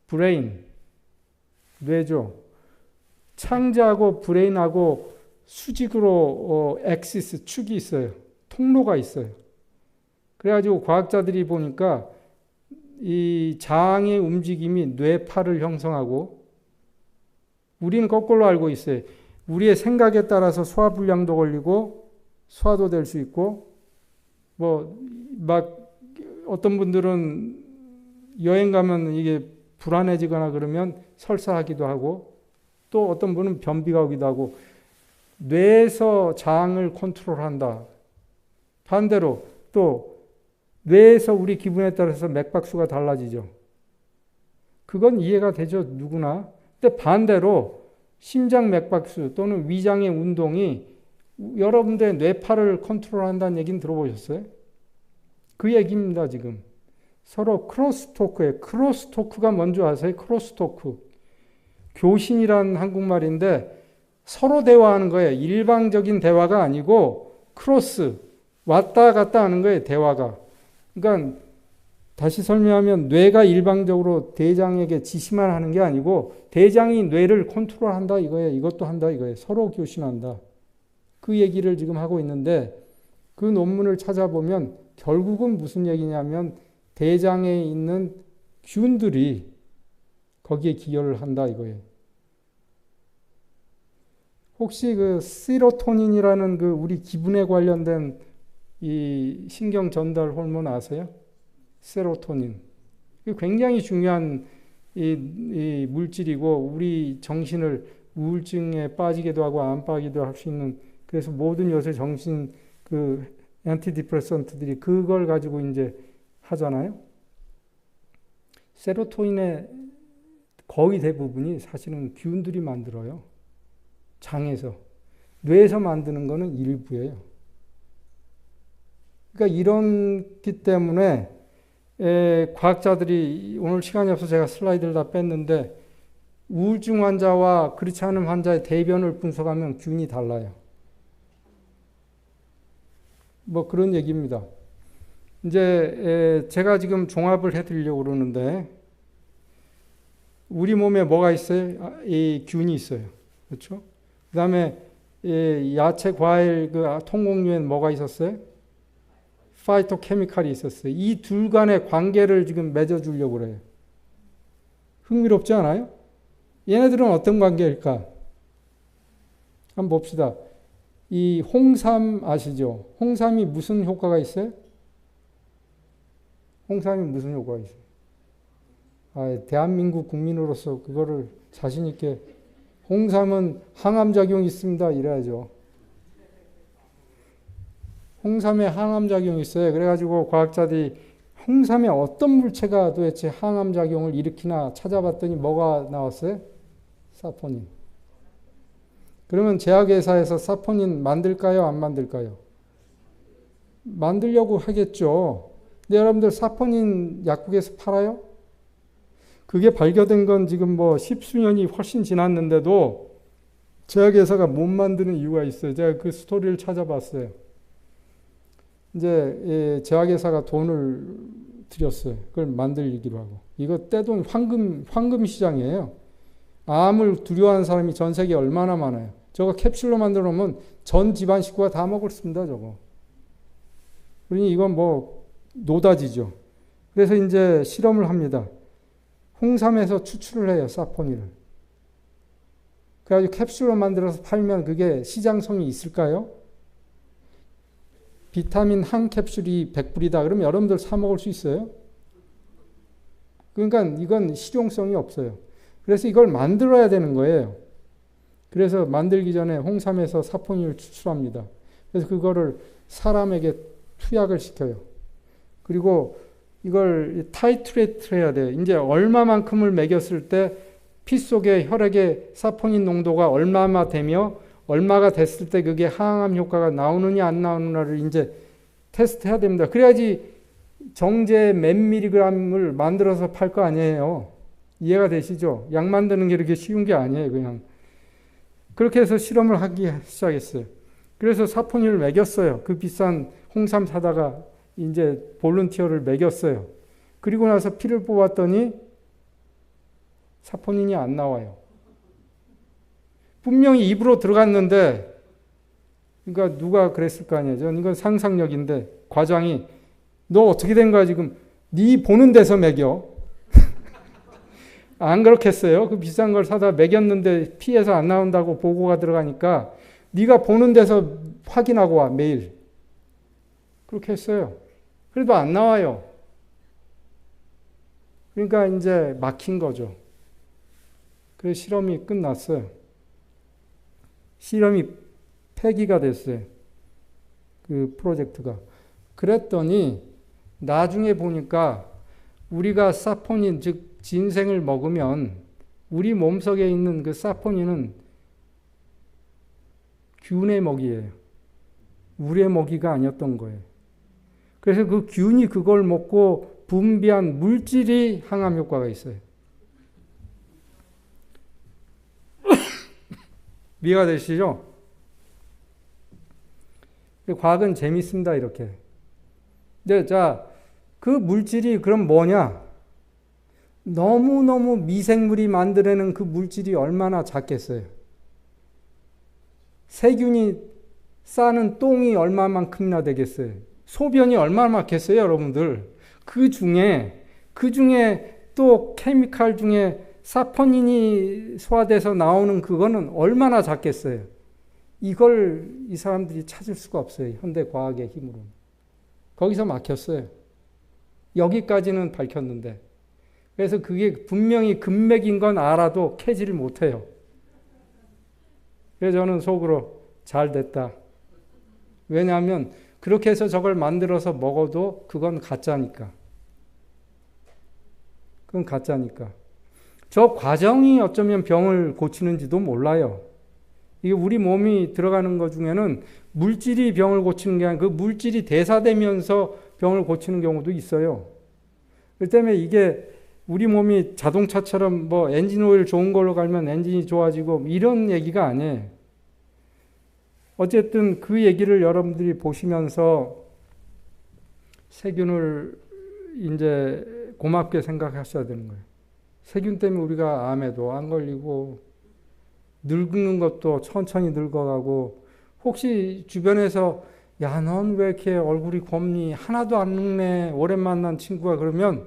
brain, 뇌죠. 창자하고 브레인하고 수직으로 엑시스, 축이 있어요. 통로가 있어요. 그래가지고 과학자들이 보니까 이 장의 움직임이 뇌파를 형성하고 우리는 거꾸로 알고 있어요. 우리의 생각에 따라서 소화불량도 걸리고 소화도 될 수 있고 어떤 분들은 여행 가면 이게 불안해지거나 그러면 설사하기도 하고 또 어떤 분은 변비가 오기도 하고 뇌에서 장을 컨트롤한다. 반대로 또 뇌에서 우리 기분에 따라서 맥박수가 달라지죠. 그건 이해가 되죠. 누구나. 근데 반대로 심장 맥박수 또는 위장의 운동이 여러분들의 뇌파를 컨트롤한다는 얘기는 들어보셨어요? 그 얘기입니다. 지금. 서로 크로스토크예요. 크로스토크가 뭔지 아세요? 크로스토크. 교신이라는 한국말인데 서로 대화하는 거예요. 일방적인 대화가 아니고 크로스. 왔다 갔다 하는 거예요. 대화가. 그러니까 다시 설명하면 뇌가 일방적으로 대장에게 지시만 하는 게 아니고 대장이 뇌를 컨트롤한다 이거예요. 이것도 한다 이거예요. 서로 교신한다. 그 얘기를 지금 하고 있는데 그 논문을 찾아보면 결국은 무슨 얘기냐면 대장에 있는 균들이 거기에 기여를 한다 이거예요. 혹시 그 세로토닌이라는 그 우리 기분에 관련된 이 신경 전달 호르몬 아세요? 세로토닌. 굉장히 중요한 이 물질이고 우리 정신을 우울증에 빠지기도 하고 안 빠지기도 할 수 있는 그래서 모든 요새 정신 그 엔티디프레선트들이 그걸 가지고 이제 하잖아요. 세로토닌의 거의 대부분이 사실은 균들이 만들어요. 장에서. 뇌에서 만드는 거는 일부예요. 그러니까 이렇기 때문에 과학자들이 오늘 시간이 없어서 제가 슬라이드를 다 뺐는데 우울증 환자와 그렇지 않은 환자의 대변을 분석하면 균이 달라요. 그런 얘기입니다. 이제 제가 지금 종합을 해드리려고 그러는데 우리 몸에 뭐가 있어요? 이 균이 있어요. 그렇죠? 그 다음에 야채, 과일, 그 통곡류엔 뭐가 있었어요? 파이토케미칼이 있었어요. 이 둘 간의 관계를 지금 맺어주려고 그래요. 흥미롭지 않아요? 얘네들은 어떤 관계일까? 한번 봅시다. 이 홍삼 아시죠? 홍삼이 무슨 효과가 있어요? 홍삼이 무슨 효과가 있어요? 대한민국 국민으로서 그거를 자신 있게 홍삼은 항암작용이 있습니다. 이래야죠. 홍삼에 항암작용이 있어요. 그래가지고 과학자들이 홍삼에 어떤 물체가 도대체 항암작용을 일으키나 찾아봤더니 뭐가 나왔어요? 사포닌. 그러면 제약회사에서 사포닌 만들까요? 안 만들까요? 만들려고 하겠죠. 근데 여러분들 사포닌 약국에서 팔아요? 그게 발견된 건 지금 10수년이 훨씬 지났는데도 제약회사가 못 만드는 이유가 있어요. 제가 그 스토리를 찾아봤어요. 이제 제약회사가 돈을 들였어요. 그걸 만들기로 하고. 이거 떼돈 황금 시장이에요. 암을 두려워하는 사람이 전 세계에 얼마나 많아요. 저거 캡슐로 만들어 놓으면 전 집안 식구가 다 먹을 수 있습니다, 저거. 그러니 이건 뭐 노다지죠. 그래서 이제 실험을 합니다. 홍삼에서 추출을 해요, 사포닌을. 그래가지고 캡슐로 만들어서 팔면 그게 시장성이 있을까요? 비타민 한 캡슐이 100불이다. 그러면 여러분들 사 먹을 수 있어요? 그러니까 이건 실용성이 없어요. 그래서 이걸 만들어야 되는 거예요. 그래서 만들기 전에 홍삼에서 사포닌을 추출합니다. 그래서 그거를 사람에게 투약을 시켜요. 그리고 이걸 타이트레이트 해야 돼요. 이제 얼마만큼을 먹였을 때 피 속에 혈액의 사포닌 농도가 얼마나 되며 얼마가 됐을 때 그게 항암 효과가 나오느냐 안 나오느냐를 이제 테스트 해야 됩니다. 그래야지 정제 몇 미리그램을 만들어서 팔 거 아니에요. 이해가 되시죠? 약 만드는 게 이렇게 쉬운 게 아니에요, 그냥. 그렇게 해서 실험을 하기 시작했어요. 그래서 사포닌을 먹였어요. 그 비싼 홍삼 사다가 이제 볼런티어를 먹였어요. 그리고 나서 피를 뽑았더니 사포닌이 안 나와요. 분명히 입으로 들어갔는데, 그러니까 누가 그랬을 거 아니에요. 저는 이건 상상력인데, 과장이 너 어떻게 된 거야 지금? 네 보는 데서 먹여. 안 그렇겠어요? 그 비싼 걸 사다 먹였는데 피해서 안 나온다고 보고가 들어가니까 네가 보는 데서 확인하고 와 매일. 그렇게 했어요. 그래도 안 나와요. 그러니까 이제 막힌 거죠. 그래서 실험이 끝났어요. 실험이 폐기가 됐어요. 그 프로젝트가. 그랬더니 나중에 보니까 우리가 사포닌, 즉 진생을 먹으면 우리 몸속에 있는 그 사포닌은 균의 먹이에요. 우리의 먹이가 아니었던 거예요. 그래서 그 균이 그걸 먹고 분비한 물질이 항암 효과가 있어요. 이해가 되시죠? 과학은 재밌습니다, 이렇게. 근데 자, 그 물질이 그럼 뭐냐? 너무너무 미생물이 만들어내는 그 물질이 얼마나 작겠어요? 세균이 싸는 똥이 얼마만큼이나 되겠어요? 소변이 얼마나 많겠어요, 여러분들? 그 중에 또 케미칼 중에 사포닌이 소화돼서 나오는 그거는 얼마나 작겠어요? 이걸 이 사람들이 찾을 수가 없어요. 현대 과학의 힘으로. 거기서 막혔어요. 여기까지는 밝혔는데. 그래서 그게 분명히 금맥인 건 알아도 캐지를 못해요. 그래서 저는 속으로 잘 됐다. 왜냐하면 그렇게 해서 저걸 만들어서 먹어도 그건 가짜니까. 그건 가짜니까. 저 과정이 어쩌면 병을 고치는지도 몰라요. 이게 우리 몸이 들어가는 것 중에는 물질이 병을 고치는 게 아니라 그 물질이 대사되면서 병을 고치는 경우도 있어요. 그 때문에 이게 우리 몸이 자동차처럼 뭐 엔진 오일 좋은 걸로 갈면 엔진이 좋아지고 이런 얘기가 아니에요. 어쨌든 그 얘기를 여러분들이 보시면서 세균을 이제 고맙게 생각하셔야 되는 거예요. 세균 때문에 우리가 암에도 안 걸리고 늙는 것도 천천히 늙어가고 혹시 주변에서 야, 넌 왜 이렇게 얼굴이 곱니? 하나도 안 늙네. 오랜 만난 친구가 그러면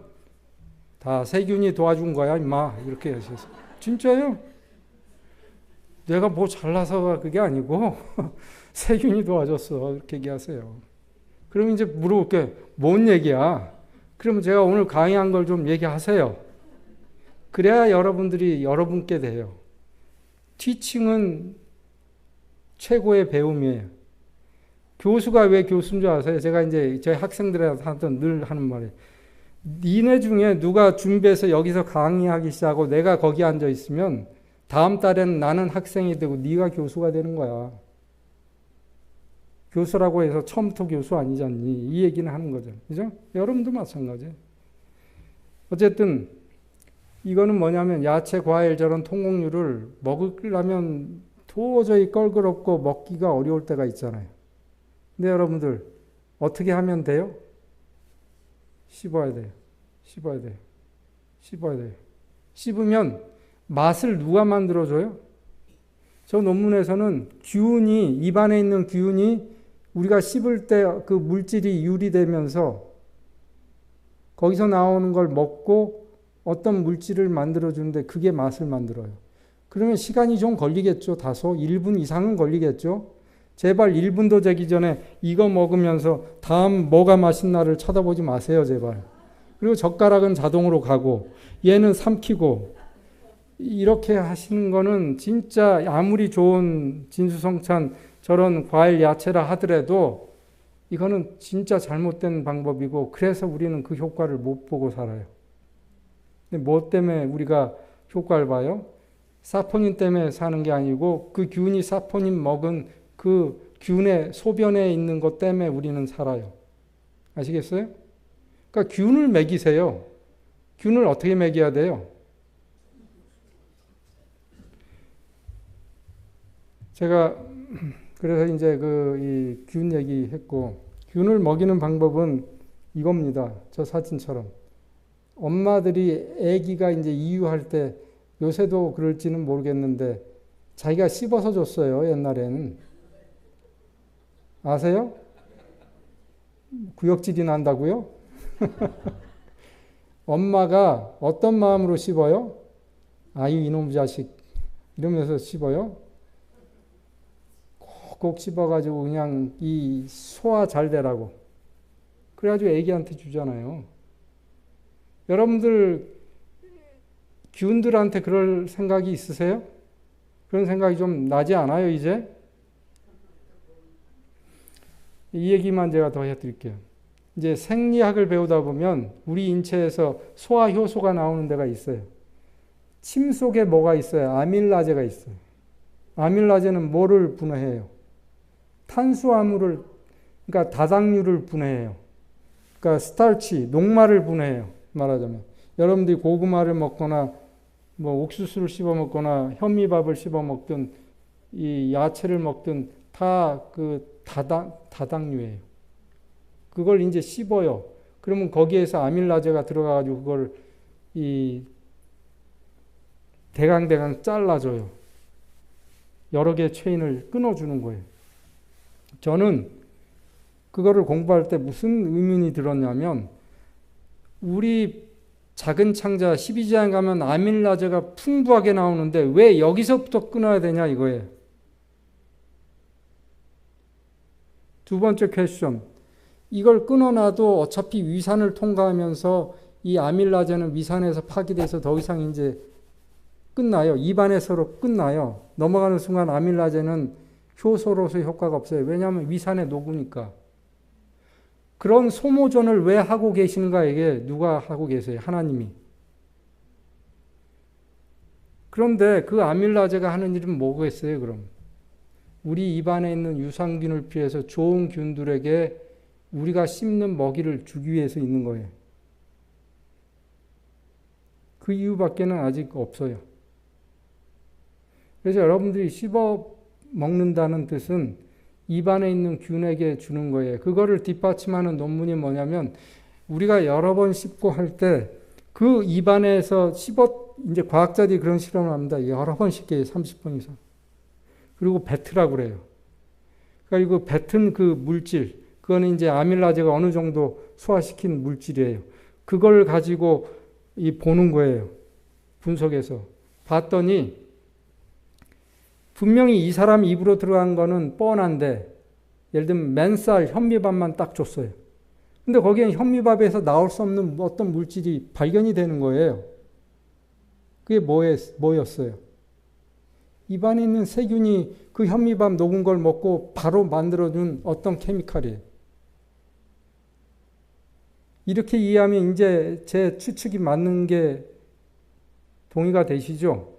다 세균이 도와준 거야, 임마. 이렇게 하셔서. 진짜요? 내가 뭐 잘나서가 그게 아니고 세균이 도와줬어. 이렇게 얘기하세요. 그럼 이제 물어볼게. 뭔 얘기야? 그럼 제가 오늘 강의한 걸 좀 얘기하세요. 그래야 여러분들이 여러분께 돼요. 티칭은 최고의 배움이에요. 교수가 왜 교수인 줄 아세요? 제가 이제 저희 학생들한테 늘 하는 말이에요. 니네 중에 누가 준비해서 여기서 강의하기 시작하고 내가 거기 앉아 있으면 다음 달에는 나는 학생이 되고 네가 교수가 되는 거야. 교수라고 해서 처음부터 교수 아니잖니. 이 얘기는 하는 거죠. 그죠? 여러분도 마찬가지예요. 어쨌든 이거는 뭐냐면 야채, 과일 저런 통곡류를 먹으려면 도저히 껄끄럽고 먹기가 어려울 때가 있잖아요. 근데 여러분들 어떻게 하면 돼요? 씹어야 돼요. 씹어야 돼요. 씹어야 돼요. 씹으면 맛을 누가 만들어줘요? 저 논문에서는 균이, 입안에 있는 균이 우리가 씹을 때 그 물질이 유리되면서 거기서 나오는 걸 먹고 어떤 물질을 만들어주는데 그게 맛을 만들어요. 그러면 시간이 좀 걸리겠죠. 다소 1분 이상은 걸리겠죠. 제발 1분도 되기 전에 이거 먹으면서 다음 뭐가 맛있나를 쳐다보지 마세요. 제발. 그리고 젓가락은 자동으로 가고 얘는 삼키고 이렇게 하시는 거는 진짜 아무리 좋은 진수성찬 저런 과일 야채라 하더라도 이거는 진짜 잘못된 방법이고 그래서 우리는 그 효과를 못 보고 살아요. 근데 뭐 때문에 우리가 효과를 봐요? 사포닌 때문에 사는 게 아니고 그 균이 사포닌 먹은 그 균의 소변에 있는 것 때문에 우리는 살아요. 아시겠어요? 그러니까 균을 먹이세요. 균을 어떻게 먹여야 돼요? 제가 그래서 이제 이 균 얘기했고 균을 먹이는 방법은 이겁니다. 저 사진처럼 엄마들이 아기가 이제 이유할 때 요새도 그럴지는 모르겠는데 자기가 씹어서 줬어요. 옛날에는 아세요? 구역질이 난다고요? 엄마가 어떤 마음으로 씹어요? 아유 이놈 자식 이러면서 씹어요. 꼭 씹어가지고 그냥 이 소화 잘 되라고. 그래가지고 애기한테 주잖아요. 여러분들 균들한테 그럴 생각이 있으세요? 그런 생각이 좀 나지 않아요 이제? 이 얘기만 제가 더 해드릴게요. 이제 생리학을 배우다 보면 우리 인체에서 소화 효소가 나오는 데가 있어요. 침 속에 뭐가 있어요? 아밀라제가 있어요. 아밀라제는 뭐를 분해해요? 탄수화물을, 그러니까 다당류를 분해해요. 그러니까 스타치, 녹말을 분해해요. 말하자면. 여러분들이 고구마를 먹거나 뭐 옥수수를 씹어 먹거나 현미밥을 씹어 먹든 이 야채를 먹든 다 그 다당류예요. 그걸 이제 씹어요. 그러면 거기에서 아밀라제가 들어가가지고 그걸 이 대강대강 잘라줘요. 여러 개의 체인을 끊어주는 거예요. 저는 그거를 공부할 때 무슨 의문이 들었냐면 우리 작은 창자 12장에 가면 아밀라제가 풍부하게 나오는데 왜 여기서부터 끊어야 되냐 이거예요. 두 번째 퀘스천. 이걸 끊어놔도 어차피 위산을 통과하면서 이 아밀라제는 위산에서 파기돼서 더 이상 이제 끝나요. 입안에서로 끝나요. 넘어가는 순간 아밀라제는 효소로서의 효과가 없어요. 왜냐하면 위산에 녹으니까. 그런 소모전을 왜 하고 계시는가 이게 누가 하고 계세요? 하나님이. 그런데 그 아밀라제가 하는 일은 뭐겠어요 그럼? 우리 입안에 있는 유산균을 피해서 좋은 균들에게 우리가 씹는 먹이를 주기 위해서 있는 거예요. 그 이유밖에는 아직 없어요. 그래서 여러분들이 씹어 먹는다는 뜻은 입안에 있는 균에게 주는 거예요. 그거를 뒷받침하는 논문이 뭐냐면 우리가 여러 번 씹고 할 때 그 입안에서 이제 과학자들이 그런 실험을 합니다. 여러 번 씹게 30번 이상. 그리고 뱉으라고 그래요. 그러니까 뱉은 그 물질, 그거는 이제 아밀라제가 어느 정도 소화시킨 물질이에요. 그걸 가지고 보는 거예요. 분석해서. 봤더니 분명히 이 사람 입으로 들어간 거는 뻔한데 예를 들면 맨살 현미밥만 딱 줬어요. 근데 거기엔 현미밥에서 나올 수 없는 어떤 물질이 발견이 되는 거예요. 그게 뭐였어요? 입안에 있는 세균이 그 현미밥 녹은 걸 먹고 바로 만들어준 어떤 케미칼이에요. 이렇게 이해하면 이제 제 추측이 맞는 게 동의가 되시죠?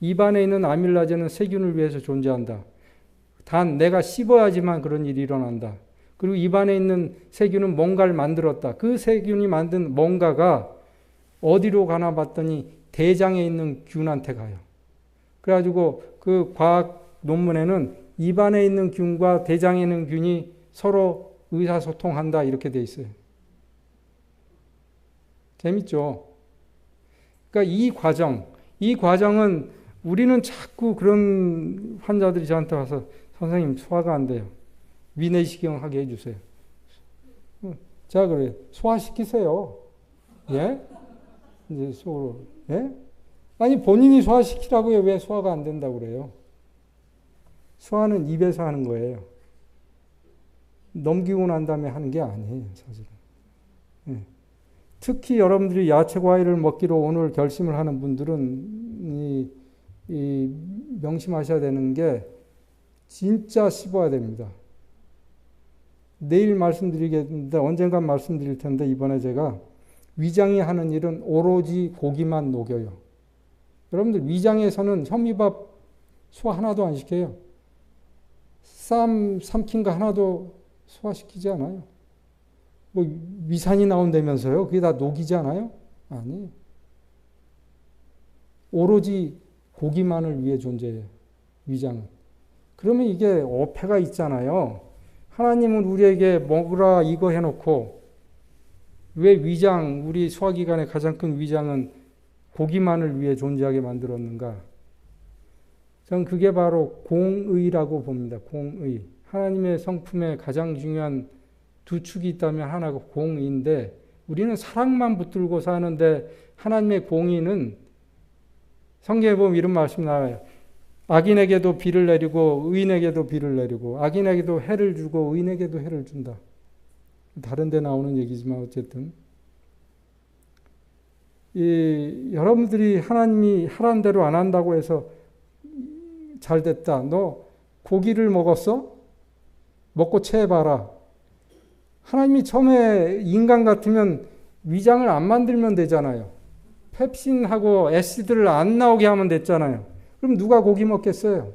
입안에 있는 아밀라제는 세균을 위해서 존재한다. 단 내가 씹어야지만 그런 일이 일어난다. 그리고 입안에 있는 세균은 뭔가를 만들었다. 그 세균이 만든 뭔가가 어디로 가나 봤더니 대장에 있는 균한테 가요. 그래가지고 그 과학 논문에는 입안에 있는 균과 대장에 있는 균이 서로 의사소통한다 이렇게 돼 있어요. 재밌죠? 그러니까 이 과정은 우리는 자꾸 그런 환자들이 저한테 와서 선생님 소화가 안 돼요. 위내시경 하게 해주세요. 제가 그래요. 소화시키세요. 예? 이제 속으로. 예? 아니 본인이 소화시키라고요. 왜 소화가 안 된다고 그래요? 소화는 입에서 하는 거예요. 넘기고 난 다음에 하는 게 아니에요. 사실은. 예. 특히 여러분들이 야채 과일을 먹기로 오늘 결심을 하는 분들은 이 명심하셔야 되는 게 진짜 씹어야 됩니다. 내일 말씀드리겠는데 언젠간 말씀드릴 텐데 이번에 제가 위장이 하는 일은 오로지 고기만 녹여요. 여러분들 위장에서는 현미밥 소화 하나도 안 시켜요. 쌈 삼킨 거 하나도 소화시키지 않아요. 뭐 위산이 나온다면서요? 그게 다 녹이지 않아요? 아니에요. 오로지 고기만을 위해 존재해요. 위장은. 그러면 이게 어폐가 있잖아요. 하나님은 우리에게 먹으라 이거 해놓고 왜 위장, 우리 소화기관의 가장 큰 위장은 고기만을 위해 존재하게 만들었는가? 저는 그게 바로 공의라고 봅니다. 공의. 하나님의 성품에 가장 중요한 두 축이 있다면 하나가 공의인데 우리는 사랑만 붙들고 사는데 하나님의 공의는 성경에 보면 이런 말씀 나와요. 악인에게도 비를 내리고 의인에게도 비를 내리고 악인에게도 해를 주고 의인에게도 해를 준다. 다른 데 나오는 얘기지만 어쨌든 여러분들이 하나님이 하라는 대로 안 한다고 해서 잘 됐다. 너 고기를 먹었어? 먹고 체해봐라. 하나님이 처음에 인간 같으면 위장을 안 만들면 되잖아요. 펩신하고 애시드를 안 나오게 하면 됐잖아요. 그럼 누가 고기 먹겠어요?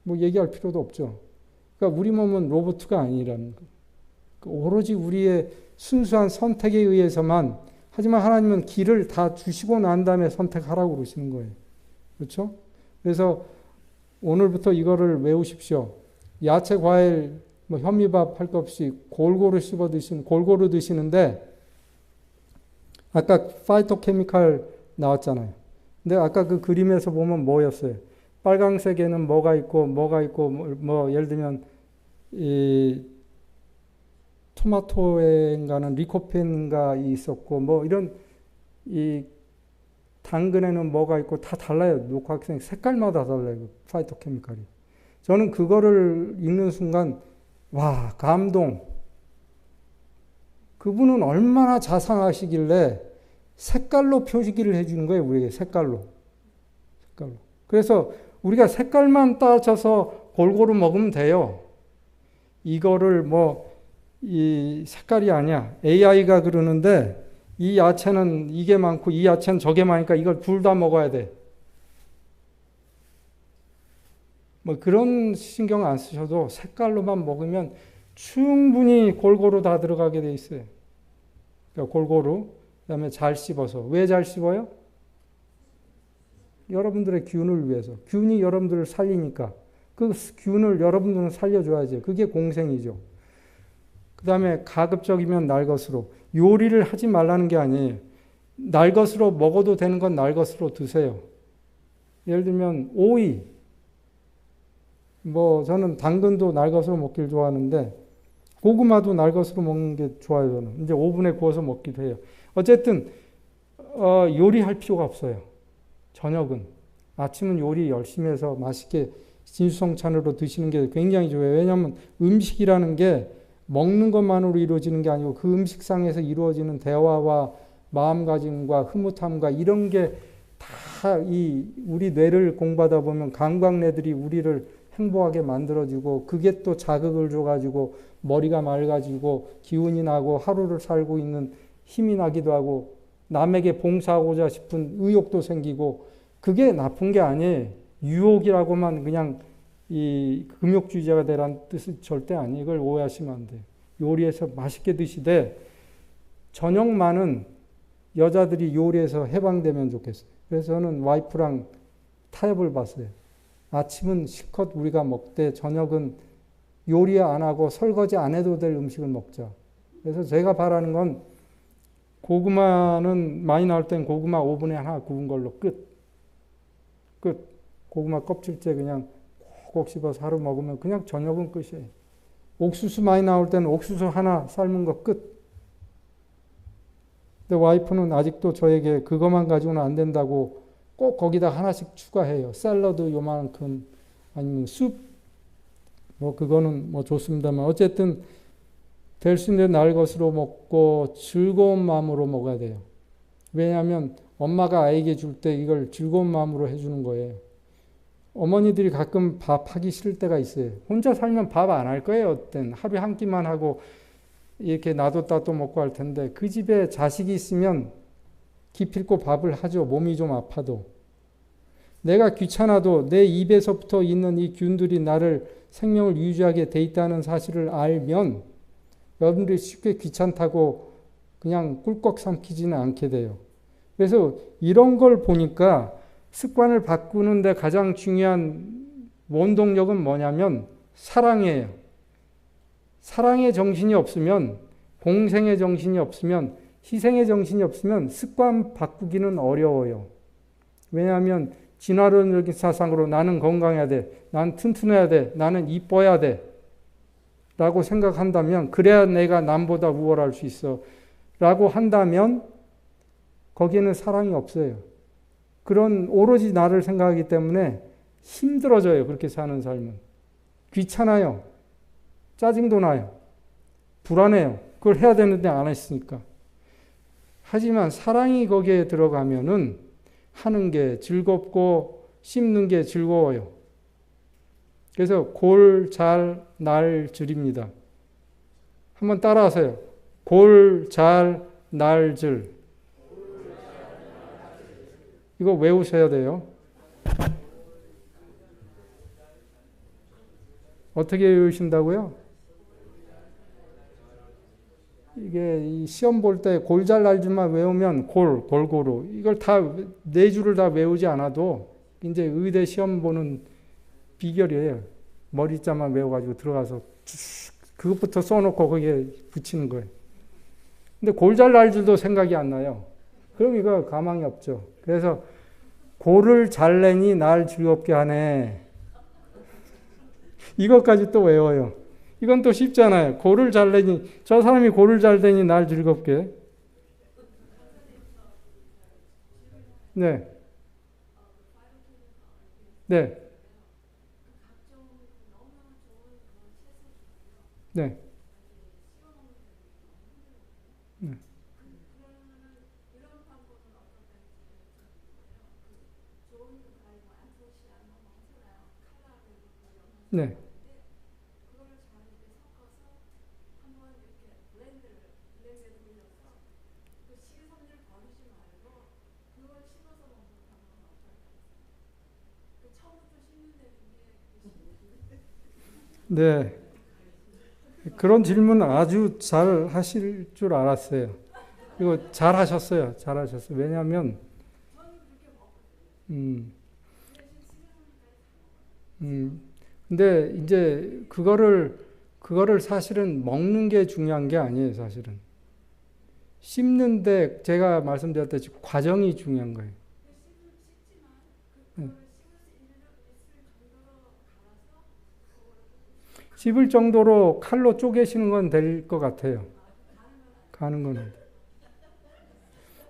뭐 얘기할 필요도 없죠. 그러니까 우리 몸은 로봇가 아니라는 거. 오로지 우리의 순수한 선택에 의해서만 하지만 하나님은 길을 다 주시고 난 다음에 선택하라고 그러시는 거예요. 그렇죠? 그래서 오늘부터 이거를 외우십시오. 야채, 과일, 뭐 현미밥 할 것 없이 골고루 씹어 골고루 드시는데 아까 파이토케미칼 나왔잖아요. 근데 아까 그 그림에서 보면 뭐였어요? 빨강색에는 뭐가 있고 뭐 예를 들면 이 토마토에인가는 리코펜가 있었고 뭐 이런 이 당근에는 뭐가 있고 다 달라요. 녹화학생 색깔마다 달라요. 파이토케미칼이. 저는 그거를 읽는 순간 와 감동. 그분은 얼마나 자상하시길래 색깔로 표시기를 해주는 거예요. 우리에게 색깔로. 그래서 우리가 색깔만 따져서 골고루 먹으면 돼요. 이거를 이 색깔이 아니야. AI가 그러는데 이 야채는 이게 많고 이 야채는 저게 많으니까 이걸 둘 다 먹어야 돼. 뭐 그런 신경 안 쓰셔도 색깔로만 먹으면 충분히 골고루 다 들어가게 돼 있어요. 그러니까 골고루. 그다음에 잘 씹어서. 왜 잘 씹어요? 여러분들의 균을 위해서. 균이 여러분들을 살리니까. 그 균을 여러분들은 살려줘야죠. 그게 공생이죠. 그 다음에 가급적이면 날 것으로. 요리를 하지 말라는 게 아니에요. 날 것으로 먹어도 되는 건 날 것으로 드세요. 예를 들면 오이. 저는 당근도 날 것으로 먹기를 좋아하는데 고구마도 날 것으로 먹는 게 좋아요. 저는. 이제 오븐에 구워서 먹기도 해요. 어쨌든 요리할 필요가 없어요. 저녁은. 아침은 요리 열심히 해서 맛있게 진수성찬으로 드시는 게 굉장히 좋아요. 왜냐하면 음식이라는 게 먹는 것만으로 이루어지는 게 아니고 그 음식상에서 이루어지는 대화와 마음가짐과 흐뭇함과 이런 게 다 우리 뇌를 공부하다 보면 감각뇌들이 우리를 행복하게 만들어주고 그게 또 자극을 줘가지고 머리가 맑아지고 기운이 나고 하루를 살고 있는 힘이 나기도 하고 남에게 봉사하고자 싶은 의욕도 생기고 그게 나쁜 게 아니에요. 유혹이라고만 그냥 이 금욕주의자가 되라는 뜻은 절대 아니에요. 이걸 오해하시면 안 돼요. 요리해서 맛있게 드시되 저녁만은 여자들이 요리해서 해방되면 좋겠어요. 그래서 저는 와이프랑 타협을 봤어요. 아침은 실컷 우리가 먹되 저녁은 요리 안 하고 설거지 안 해도 될 음식을 먹자. 그래서 제가 바라는 건 고구마는 많이 나올 땐 고구마 오븐에 하나 구운 걸로 끝. 고구마 껍질째 그냥 콕콕 씹어서 하루 먹으면 그냥 저녁은 끝이에요. 옥수수 많이 나올 때는 옥수수 하나 삶은 거 끝. 근데 와이프는 아직도 저에게 그것만 가지고는 안 된다고 꼭 거기다 하나씩 추가해요. 샐러드 요만큼 아니면 숲 뭐 그거는 뭐 좋습니다만 어쨌든 될 수 있는 날 것으로 먹고 즐거운 마음으로 먹어야 돼요. 왜냐하면 엄마가 아이에게 줄 때 이걸 즐거운 마음으로 해주는 거예요. 어머니들이 가끔 밥 하기 싫을 때가 있어요. 혼자 살면 밥 안 할 거예요. 어땐 하루에 한 끼만 하고 이렇게 놔뒀다 또 먹고 할 텐데 그 집에 자식이 있으면 기필코 밥을 하죠. 몸이 좀 아파도. 내가 귀찮아도 내 입에서부터 있는 이 균들이 나를 생명을 유지하게 돼 있다는 사실을 알면 여러분들이 쉽게 귀찮다고 그냥 꿀꺽 삼키지는 않게 돼요. 그래서 이런 걸 보니까 습관을 바꾸는데 가장 중요한 원동력은 뭐냐면 사랑이에요. 사랑의 정신이 없으면, 공생의 정신이 없으면, 희생의 정신이 없으면 습관 바꾸기는 어려워요. 왜냐하면 진화론적인 사상으로 나는 건강해야 돼, 난 튼튼해야 돼, 나는 이뻐야 돼 라고 생각한다면, 그래야 내가 남보다 우월할 수 있어 라고 한다면 거기에는 사랑이 없어요. 그런 오로지 나를 생각하기 때문에 힘들어져요. 그렇게 사는 삶은. 귀찮아요. 짜증도 나요. 불안해요. 그걸 해야 되는데 안 했으니까. 하지만 사랑이 거기에 들어가면은 하는 게 즐겁고 씹는 게 즐거워요. 그래서 골, 잘, 날, 들입니다. 한번 따라하세요. 골, 잘, 날, 들. 이거 외우셔야 돼요. 어떻게 외우신다고요? 이게 이 시험 볼 때 골잘 날줄만 외우면 골고루 이걸 다 네 줄을 다 외우지 않아도 이제 의대 시험 보는 비결이에요. 머리자만 외워가지고 들어가서 그것부터 써놓고 거기에 붙이는 거예요. 근데 골잘 날줄도 생각이 안 나요. 그럼 이거 가망이 없죠. 그래서 골을 잘 내니 날 즐겁게 하네. 이것까지 또 외워요. 이건 또 쉽잖아요. 골을 잘 내니, 저 사람이 골을 잘 내니 날 즐겁게. 네. 네. 네. 네. 네. 네. 그런 질문 아주 잘 하실 줄 알았어요. 그리고 잘 하셨어요. 잘 하셨어요. 왜냐하면, 근데 이제 그거를 사실은 먹는 게 중요한 게 아니에요, 사실은. 씹는데 제가 말씀드렸듯이 과정이 중요한 거예요. 네. 씹을 정도로 칼로 쪼개시는 건 될 것 같아요. 가는 거는.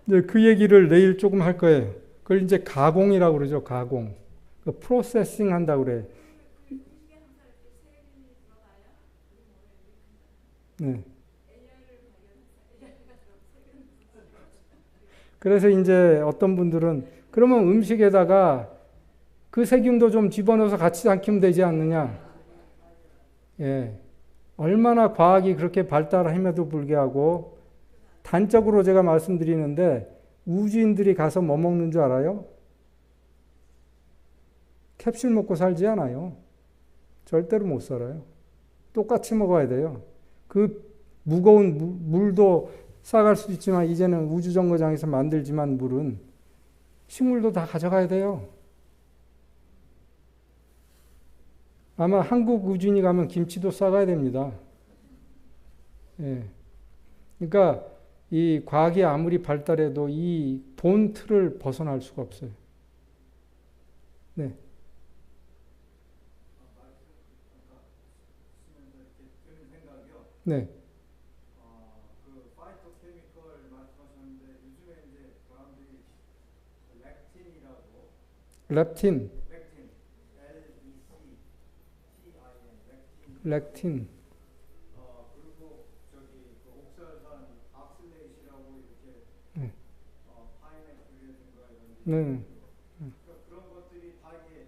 이제 그 얘기를 내일 조금 할 거예요. 그걸 이제 가공이라고 그러죠, 가공. 그 프로세싱 한다고 그래. 네. 그래서 이제 어떤 분들은 그러면 음식에다가 그 세균도 좀 집어넣어서 같이 삼키면 되지 않느냐. 예. 얼마나 과학이 그렇게 발달함에도 불구하고 단적으로 제가 말씀드리는데 우주인들이 가서 뭐 먹는 줄 알아요? 캡슐 먹고 살지 않아요. 절대로 못 살아요. 똑같이 먹어야 돼요. 그 무거운 물도 싸갈 수도 있지만 이제는 우주정거장에서 만들지만 물은 식물도 다 가져가야 돼요. 아마 한국 우주인이 가면 김치도 싸가야 됩니다. 예. 그러니까 이 과학이 아무리 발달해도 이 본 틀을 벗어날 수가 없어요. 네. 네. 그 파이토케미컬 말씀하셨는데 요즘에 이제 사람들이 렉틴이라고 렙틴, 렉틴 LECTIN 렉틴. 그리고 저기 그 옥살산 악슬레이시라고 이렇게 네. 파인애플이라든가 이런 네. 그러니까 그런 것들이 다 이게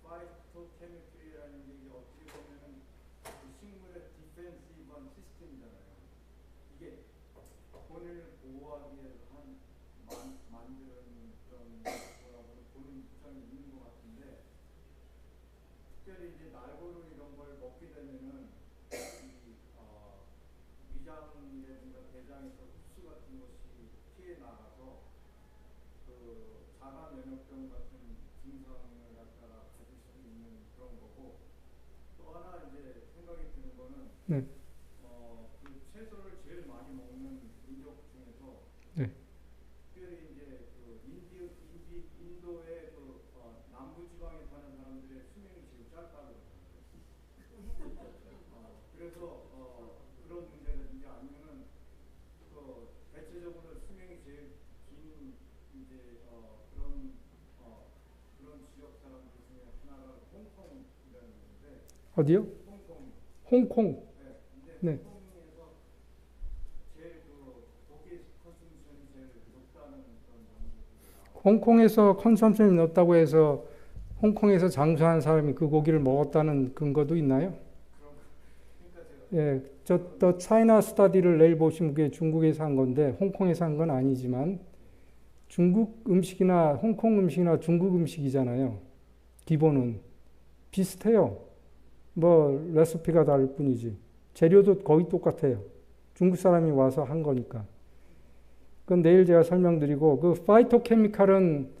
파이토케미컬이라는 게 이게 어떻게 보면은 그 식물의 디펜시브한 시스템이잖아요. 이게 본인을 보호하기 위해서 만드는 그런 거라고 보는 입장이 있는 것 같은데 특별히 이제 날고루 이런 걸 먹게 되면은 이 위장이라든가 대장에서 흡수 같은 것이 피해 나가서 그 자가 면역병 같은 증상을 갖다가 가질 수 있는 그런 거고 또 하나 이제 생각이 드는 거는 네. 그 채소를 제일 많이 먹는 민족 중에서 네. 특별히 이제 그 인도의 그 남부 지방에 사는 사람들의 수명이 제일 짧다고 그러더라고요. 그래서 그런 문제가 이제 아니면은 그 대체적으로 수명이 제일 긴 이제 그런 지역 사람들 중에 하나가 홍콩이라는 건데 어디요? 홍콩. 홍콩. 네. 근데 네. 홍콩에서 제일 그 고기 컨sumption이 제일 높다는 그런 연구들이 홍콩에서 컨섬션이 높다고 해서 홍콩에서 장수한 사람이 그 고기를 먹었다는 근거도 있나요? 그러니까 제가 예, 더 차이나 스타디를 내일 보시면 그게 중국에서 한 건데 홍콩에서 한 건 아니지만 중국 음식이나 홍콩 음식이나 중국 음식이잖아요. 기본은 비슷해요. 뭐 레시피가 다를 뿐이지. 재료도 거의 똑같아요. 중국 사람이 와서 한 거니까. 그건 내일 제가 설명드리고 그 파이토케미칼은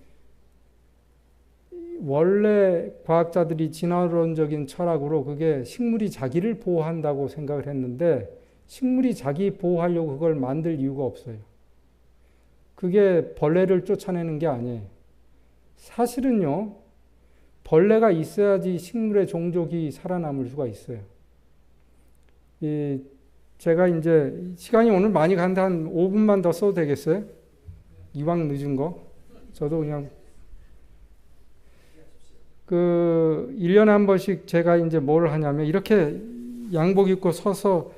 원래 과학자들이 진화론적인 철학으로 그게 식물이 자기를 보호한다고 생각을 했는데 식물이 자기 보호하려고 그걸 만들 이유가 없어요. 그게 벌레를 쫓아내는 게 아니에요. 사실은요, 벌레가 있어야지 식물의 종족이 살아남을 수가 있어요. 제가 이제 시간이 오늘 많이 간다 한 5분만 더 써도 되겠어요? 이왕 늦은 거. 저도 그냥 1년에 한 번씩 제가 이제 뭘 하냐면 이렇게 양복 입고 서서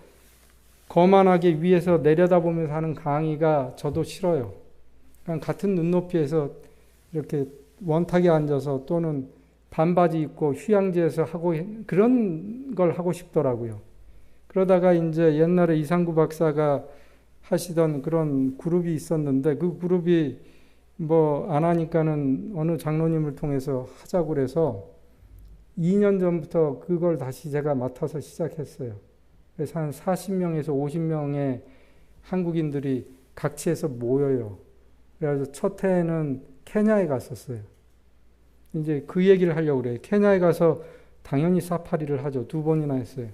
거만하게 위에서 내려다보면서 하는 강의가 저도 싫어요. 그냥 같은 눈높이에서 이렇게 원탁에 앉아서 또는 반바지 입고 휴양지에서 하고 그런 걸 하고 싶더라고요. 그러다가 이제 옛날에 이상구 박사가 하시던 그런 그룹이 있었는데 그 그룹이 뭐 안 하니까는 어느 장로님을 통해서 하자고 그래서 2년 전부터 그걸 다시 제가 맡아서 시작했어요. 그래서 한 40명에서 50명의 한국인들이 각지에서 모여요. 그래서 첫 해에는 케냐에 갔었어요. 이제 그 얘기를 하려고 그래요. 케냐에 가서 당연히 사파리를 하죠. 2번이나 했어요.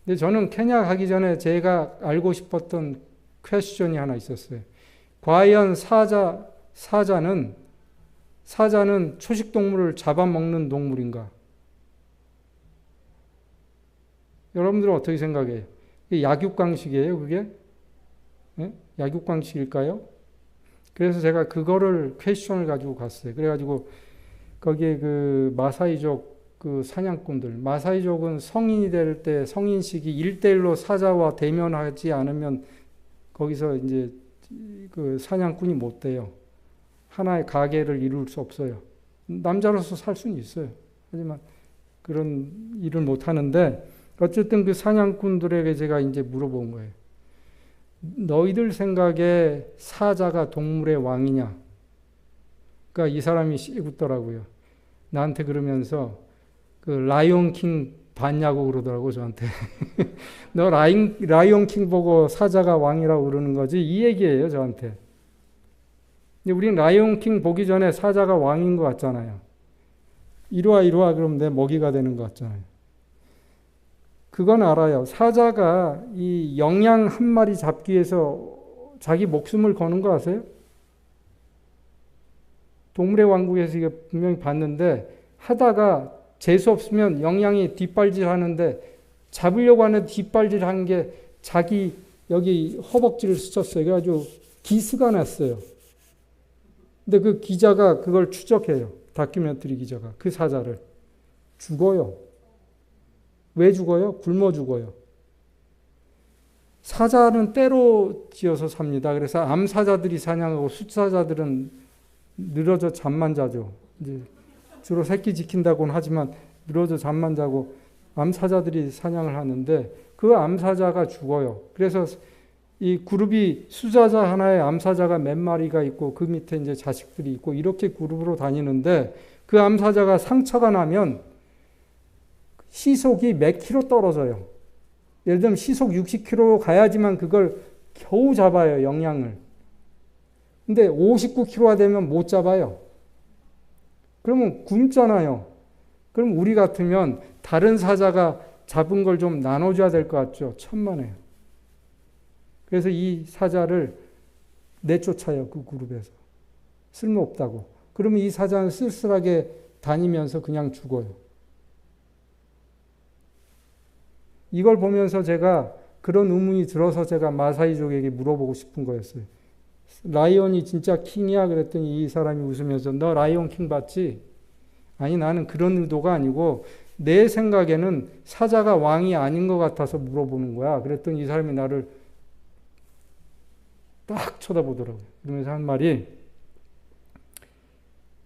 근데 저는 케냐 가기 전에 제가 알고 싶었던 퀘스천이 하나 있었어요. 과연 사자는 초식 동물을 잡아먹는 동물인가? 여러분들은 어떻게 생각해요? 약육강식이에요, 그게? 네? 약육강식일까요? 그래서 제가 그거를 퀘스천을 가지고 갔어요. 그래가지고 거기에 그 마사이족 그 사냥꾼들, 마사이족은 성인이 될 때 성인 시기 1대1로 사자와 대면하지 않으면 거기서 이제 그 사냥꾼이 못 돼요. 하나의 가계를 이룰 수 없어요. 남자로서 살 수는 있어요. 하지만 그런 일을 못 하는데 어쨌든 그 사냥꾼들에게 제가 이제 물어본 거예요. 너희들 생각에 사자가 동물의 왕이냐? 그러니까 이 사람이 씨붙더라고요. 나한테 그러면서 그 라이온 킹 봤냐고 그러더라고 저한테. 너 라이온킹 보고 사자가 왕이라고 그러는 거지? 이 얘기예요 저한테. 근데 우린 라이온킹 보기 전에 사자가 왕인 것 같잖아요. 이리 와 그러면 내 먹이가 되는 것 같잖아요. 그건 알아요. 사자가 이 영양 한 마리 잡기 위해서 자기 목숨을 거는 거 아세요? 동물의 왕국에서 이거 분명히 봤는데 하다가 재수 없으면 영양이 뒷발질 하는데 잡으려고 하는 뒷발질 한 게 자기 여기 허벅지를 스쳤어요. 그래가지고 기스가 났어요. 근데 그 기자가 그걸 추적해요. 다큐멘터리 기자가. 그 사자를. 죽어요. 왜 죽어요? 굶어 죽어요. 사자는 때로 지어서 삽니다. 그래서 암사자들이 사냥하고 숫사자들은 늘어져 잠만 자죠. 이제 주로 새끼 지킨다고는 하지만 늘어져 잠만 자고 암사자들이 사냥을 하는데 그 암사자가 죽어요. 그래서 이 그룹이 수사자 하나에 암사자가 몇 마리가 있고 그 밑에 이제 자식들이 있고 이렇게 그룹으로 다니는데 그 암사자가 상처가 나면 시속이 몇 킬로 떨어져요. 예를 들면 시속 60km 가야지만 그걸 겨우 잡아요, 영양을. 근데 59km가 되면 못 잡아요. 그러면 굶잖아요. 그럼 우리 같으면 다른 사자가 잡은 걸 좀 나눠줘야 될 것 같죠? 천만에요. 그래서 이 사자를 내쫓아요, 그 그룹에서. 쓸모없다고. 그러면 이 사자는 쓸쓸하게 다니면서 그냥 죽어요. 이걸 보면서 제가 그런 의문이 들어서 제가 마사이족에게 물어보고 싶은 거였어요. 라이온이 진짜 킹이야? 그랬더니 이 사람이 웃으면서 너 라이온 킹 봤지? 아니 나는 그런 의도가 아니고 내 생각에는 사자가 왕이 아닌 것 같아서 물어보는 거야. 그랬더니 이 사람이 나를 딱 쳐다보더라고요. 그러면서 한 말이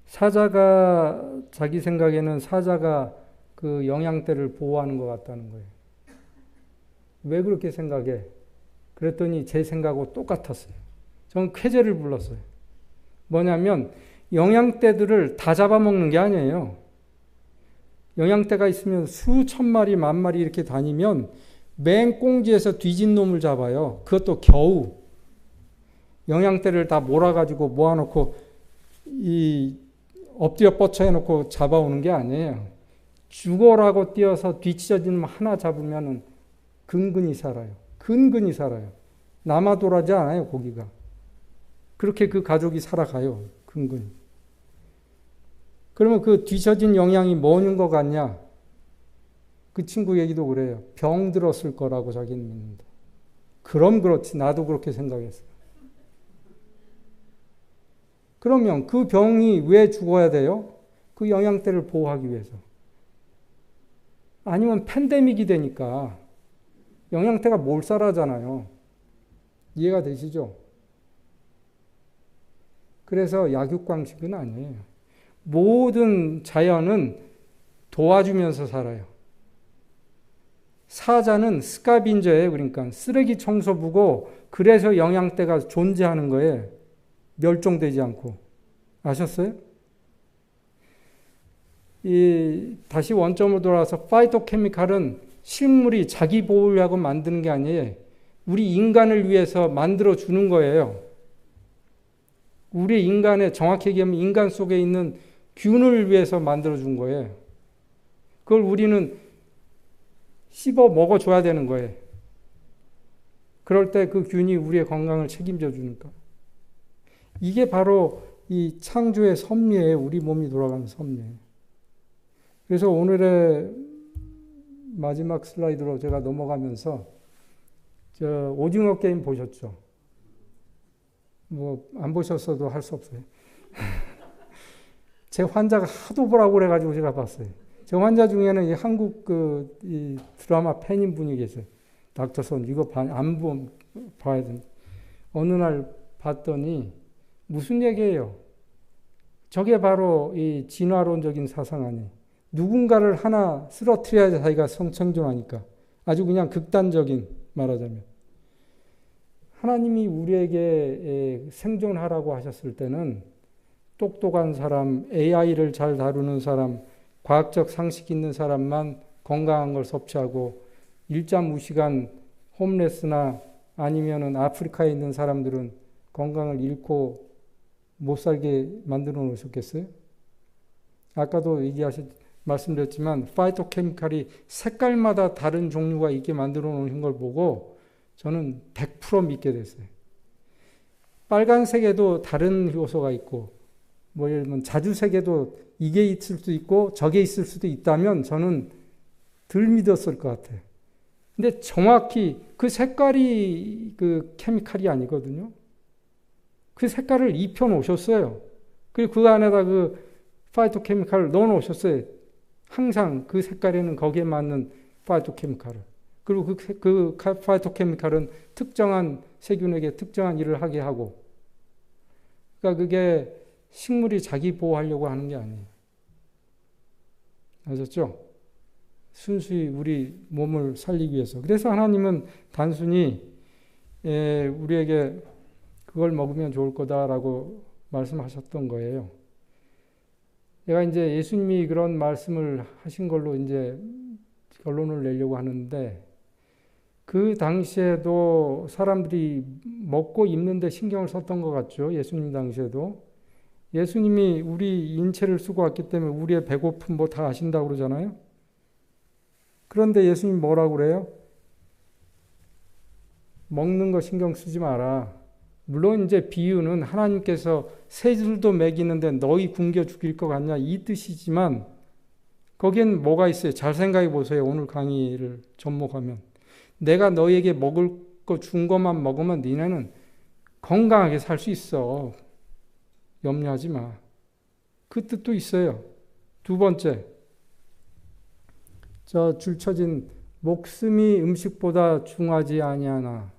사자가 자기 생각에는 사자가 그 영양대를 보호하는 것 같다는 거예요. 왜 그렇게 생각해? 그랬더니 제 생각하고 똑같았어요. 저는 쾌재를 불렀어요. 뭐냐면 영양대들을 다 잡아먹는 게 아니에요. 영양대가 있으면 수천 마리, 만 마리 이렇게 다니면 맨 꽁지에서 뒤진 놈을 잡아요. 그것도 겨우. 영양대를 다 몰아가지고 모아놓고 이 엎드려 뻗쳐 해놓고 잡아오는 게 아니에요. 죽어라고 뛰어서 뒤찢어진 놈 하나 잡으면은 근근히 살아요. 근근히 살아요. 남아돌아지 않아요, 고기가. 그렇게 그 가족이 살아가요, 근근히. 그러면 그 뒤처진 영양이 뭐인 것 같냐? 그 친구 얘기도 그래요. 병 들었을 거라고 자기는 믿는다. 그럼 그렇지. 나도 그렇게 생각했어요. 그러면 그 병이 왜 죽어야 돼요? 그 영양대를 보호하기 위해서. 아니면 팬데믹이 되니까 영양대가 몰살하잖아요. 이해가 되시죠? 그래서 약육강식은 아니에요. 모든 자연은 도와주면서 살아요. 사자는 스카빈저예요. 그러니까 쓰레기 청소부고 그래서 영양대가 존재하는 거예요. 멸종되지 않고. 아셨어요? 다시 원점으로 돌아와서 파이토케미칼은 식물이 자기 보호를 하고 만드는 게 아니에요. 우리 인간을 위해서 만들어 주는 거예요. 우리 인간의 정확히 얘기하면 인간 속에 있는 균을 위해서 만들어 준 거예요. 그걸 우리는 씹어 먹어줘야 되는 거예요. 그럴 때 그 균이 우리의 건강을 책임져 주니까. 이게 바로 이 창조의 섭리예요. 우리 몸이 돌아가는 섭리예요. 그래서 오늘의 마지막 슬라이드로 제가 넘어가면서 오징어 게임 보셨죠? 뭐 안 보셨어도 할 수 없어요. 제 환자가 하도 보라고 그래가지고 제가 봤어요. 제 환자 중에는 이 한국 이 드라마 팬인 분이 계세요. 닥터son 이거 안 보면 봐야 된다. 어느 날 봤더니 무슨 얘기예요? 저게 바로 이 진화론적인 사상 아니에요. 누군가를 하나 쓰러뜨려야 자기가 생존하니까. 아주 그냥 극단적인 말하자면. 하나님이 우리에게 생존하라고 하셨을 때는 똑똑한 사람, AI를 잘 다루는 사람, 과학적 상식 있는 사람만 건강한 걸 섭취하고 일자무시간 홈레스나 아니면은 아프리카에 있는 사람들은 건강을 잃고 못 살게 만들어 놓으셨겠어요? 아까도 말씀드렸지만 파이토케미칼이 색깔마다 다른 종류가 있게 만들어 놓은 걸 보고 저는 100% 믿게 됐어요. 빨간색에도 다른 요소가 있고 뭐 예를 들면 자주색에도 이게 있을 수도 있고 저게 있을 수도 있다면 저는 덜 믿었을 것 같아요. 근데 정확히 그 색깔이 그 케미칼이 아니거든요. 그 색깔을 입혀 놓으셨어요. 그리고 그 안에다 그 파이토케미칼을 넣어 놓으셨어요. 항상 그 색깔에는 거기에 맞는 파이토케미칼을. 그리고 그 파이토케미칼은 특정한 세균에게 특정한 일을 하게 하고. 그러니까 그게 식물이 자기 보호하려고 하는 게 아니에요. 아셨죠? 순수히 우리 몸을 살리기 위해서. 그래서 하나님은 단순히 우리에게 그걸 먹으면 좋을 거다라고 말씀하셨던 거예요. 제가 이제 예수님이 그런 말씀을 하신 걸로 이제 결론을 내려고 하는데 그 당시에도 사람들이 먹고 입는데 신경을 썼던 것 같죠. 예수님 당시에도. 예수님이 우리 인체를 쓰고 왔기 때문에 우리의 배고픔 뭐 다 아신다고 그러잖아요. 그런데 예수님 뭐라고 그래요? 먹는 거 신경 쓰지 마라. 물론 이제 비유는 하나님께서 새들도 먹이는데 너희 굶겨 죽일 것 같냐 이 뜻이지만 거기엔 뭐가 있어요? 잘 생각해 보세요. 오늘 강의를 접목하면. 내가 너희에게 먹을 거 준 것만 먹으면 니네는 건강하게 살 수 있어. 염려하지 마. 그 뜻도 있어요. 두 번째. 저 줄쳐진 목숨이 음식보다 중하지 아니하나.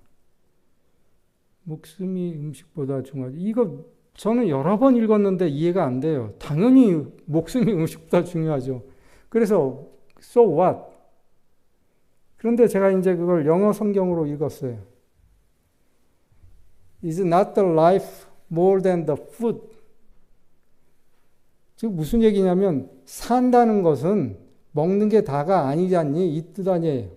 목숨이 음식보다 중하지. 이거 저는 여러 번 읽었는데 이해가 안 돼요. 당연히 목숨이 음식보다 중요하죠. 그래서 so what? 그런데 제가 이제 그걸 영어 성경으로 읽었어요. Is not the life more than the food? 즉 무슨 얘기냐면 산다는 것은 먹는 게 다가 아니지 않니? 이 뜻 아니에요.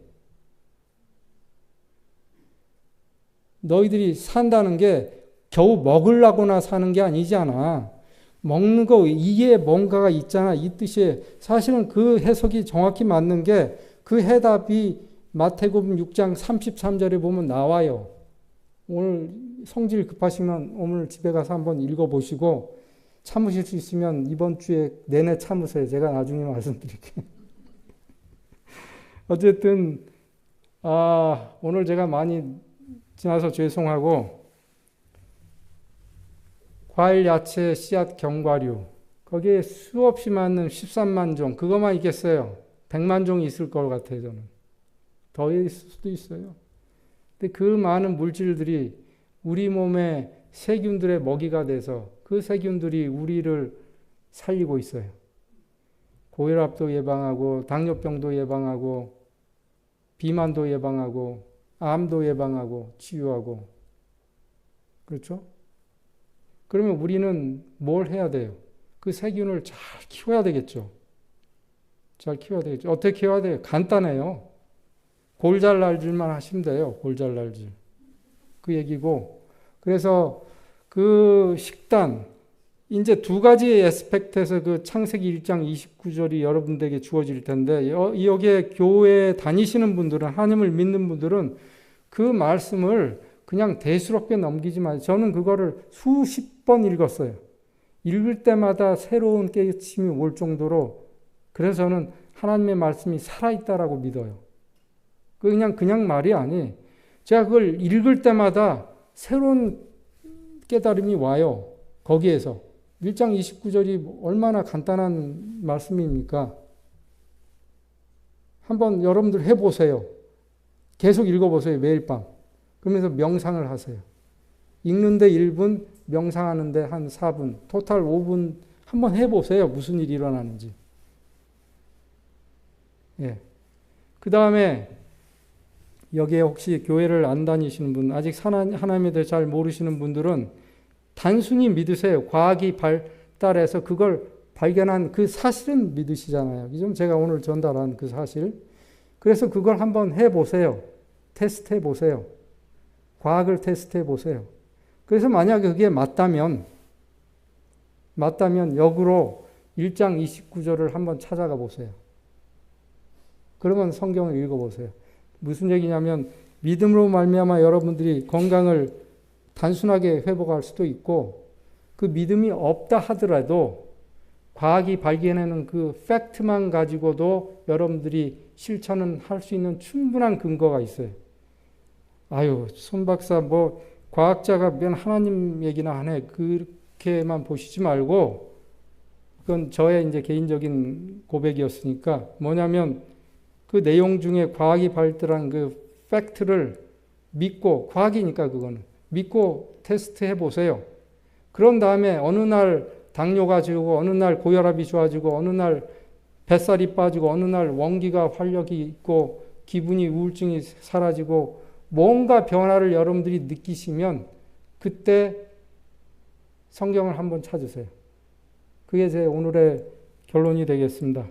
너희들이 산다는 게 겨우 먹으려고나 사는 게 아니잖아. 먹는 거 이게 뭔가가 있잖아. 이 뜻이에요. 사실은 그 해석이 정확히 맞는 게 그 해답이 마태복음 6장 33절에 보면 나와요. 오늘 성질 급하시면 오늘 집에 가서 한번 읽어보시고 참으실 수 있으면 이번 주에 내내 참으세요. 제가 나중에 말씀드릴게요. 어쨌든 오늘 제가 많이 지나서 죄송하고 과일, 야채, 씨앗, 견과류 거기에 수없이 많은 13만 종 그것만 있겠어요. 100만 종이 있을 것 같아요. 저는. 더 있을 수도 있어요. 근데 그 많은 물질들이 우리 몸의 세균들의 먹이가 돼서 그 세균들이 우리를 살리고 있어요. 고혈압도 예방하고 당뇨병도 예방하고 비만도 예방하고 암도 예방하고 치유하고 그렇죠? 그러면 우리는 뭘 해야 돼요? 그 세균을 잘 키워야 되겠죠. 잘 키워야 되겠죠. 어떻게 키워야 돼요? 간단해요. 골잘날질만 하시면 돼요. 골잘날질. 그 얘기고 그래서 그 식단 이제 두 가지 에스펙트에서 그 창세기 1장 29절이 여러분들에게 주어질 텐데 여기에 교회 다니시는 분들은 하나님을 믿는 분들은 그 말씀을 그냥 대수롭게 넘기지 마세요. 저는 그거를 수십 번 읽었어요. 읽을 때마다 새로운 깨우침이 올 정도로 그래서 저는 하나님의 말씀이 살아있다라고 믿어요. 그냥 말이 아니에요. 제가 그걸 읽을 때마다 새로운 깨달음이 와요. 거기에서. 1장 29절이 얼마나 간단한 말씀입니까? 한번 여러분들 해보세요. 계속 읽어보세요. 매일 밤. 그러면서 명상을 하세요. 읽는데 1분, 명상하는데 한 4분, 토탈 5분 한번 해보세요. 무슨 일이 일어나는지. 예. 그 다음에 여기에 혹시 교회를 안 다니시는 분, 아직 하나님에 대해 잘 모르시는 분들은 단순히 믿으세요. 과학이 발달해서 그걸 발견한 그 사실은 믿으시잖아요. 좀 제가 오늘 전달한 그 사실. 그래서 그걸 한번 해보세요. 테스트해 보세요. 과학을 테스트해 보세요. 그래서 만약에 그게 맞다면 역으로 1장 29절을 한번 찾아가 보세요. 그러면 성경을 읽어보세요. 무슨 얘기냐면 믿음으로 말미암아 여러분들이 건강을 단순하게 회복할 수도 있고 그 믿음이 없다 하더라도 과학이 발견하는 그 팩트만 가지고도 여러분들이 실천은 할 수 있는 충분한 근거가 있어요. 아유, 손 박사 뭐 과학자가 면 하나님 얘기나 하네. 그렇게만 보시지 말고 그건 저의 이제 개인적인 고백이었으니까 뭐냐면 그 내용 중에 과학이 발달한 그 팩트를 믿고 과학이니까 그거는 믿고 테스트해 보세요. 그런 다음에 어느 날 당뇨가 지고 어느 날 고혈압이 좋아지고 어느 날 뱃살이 빠지고 어느 날 원기가 활력이 있고 기분이 우울증이 사라지고 뭔가 변화를 여러분들이 느끼시면 그때 성경을 한번 찾으세요. 그게 제 오늘의 결론이 되겠습니다.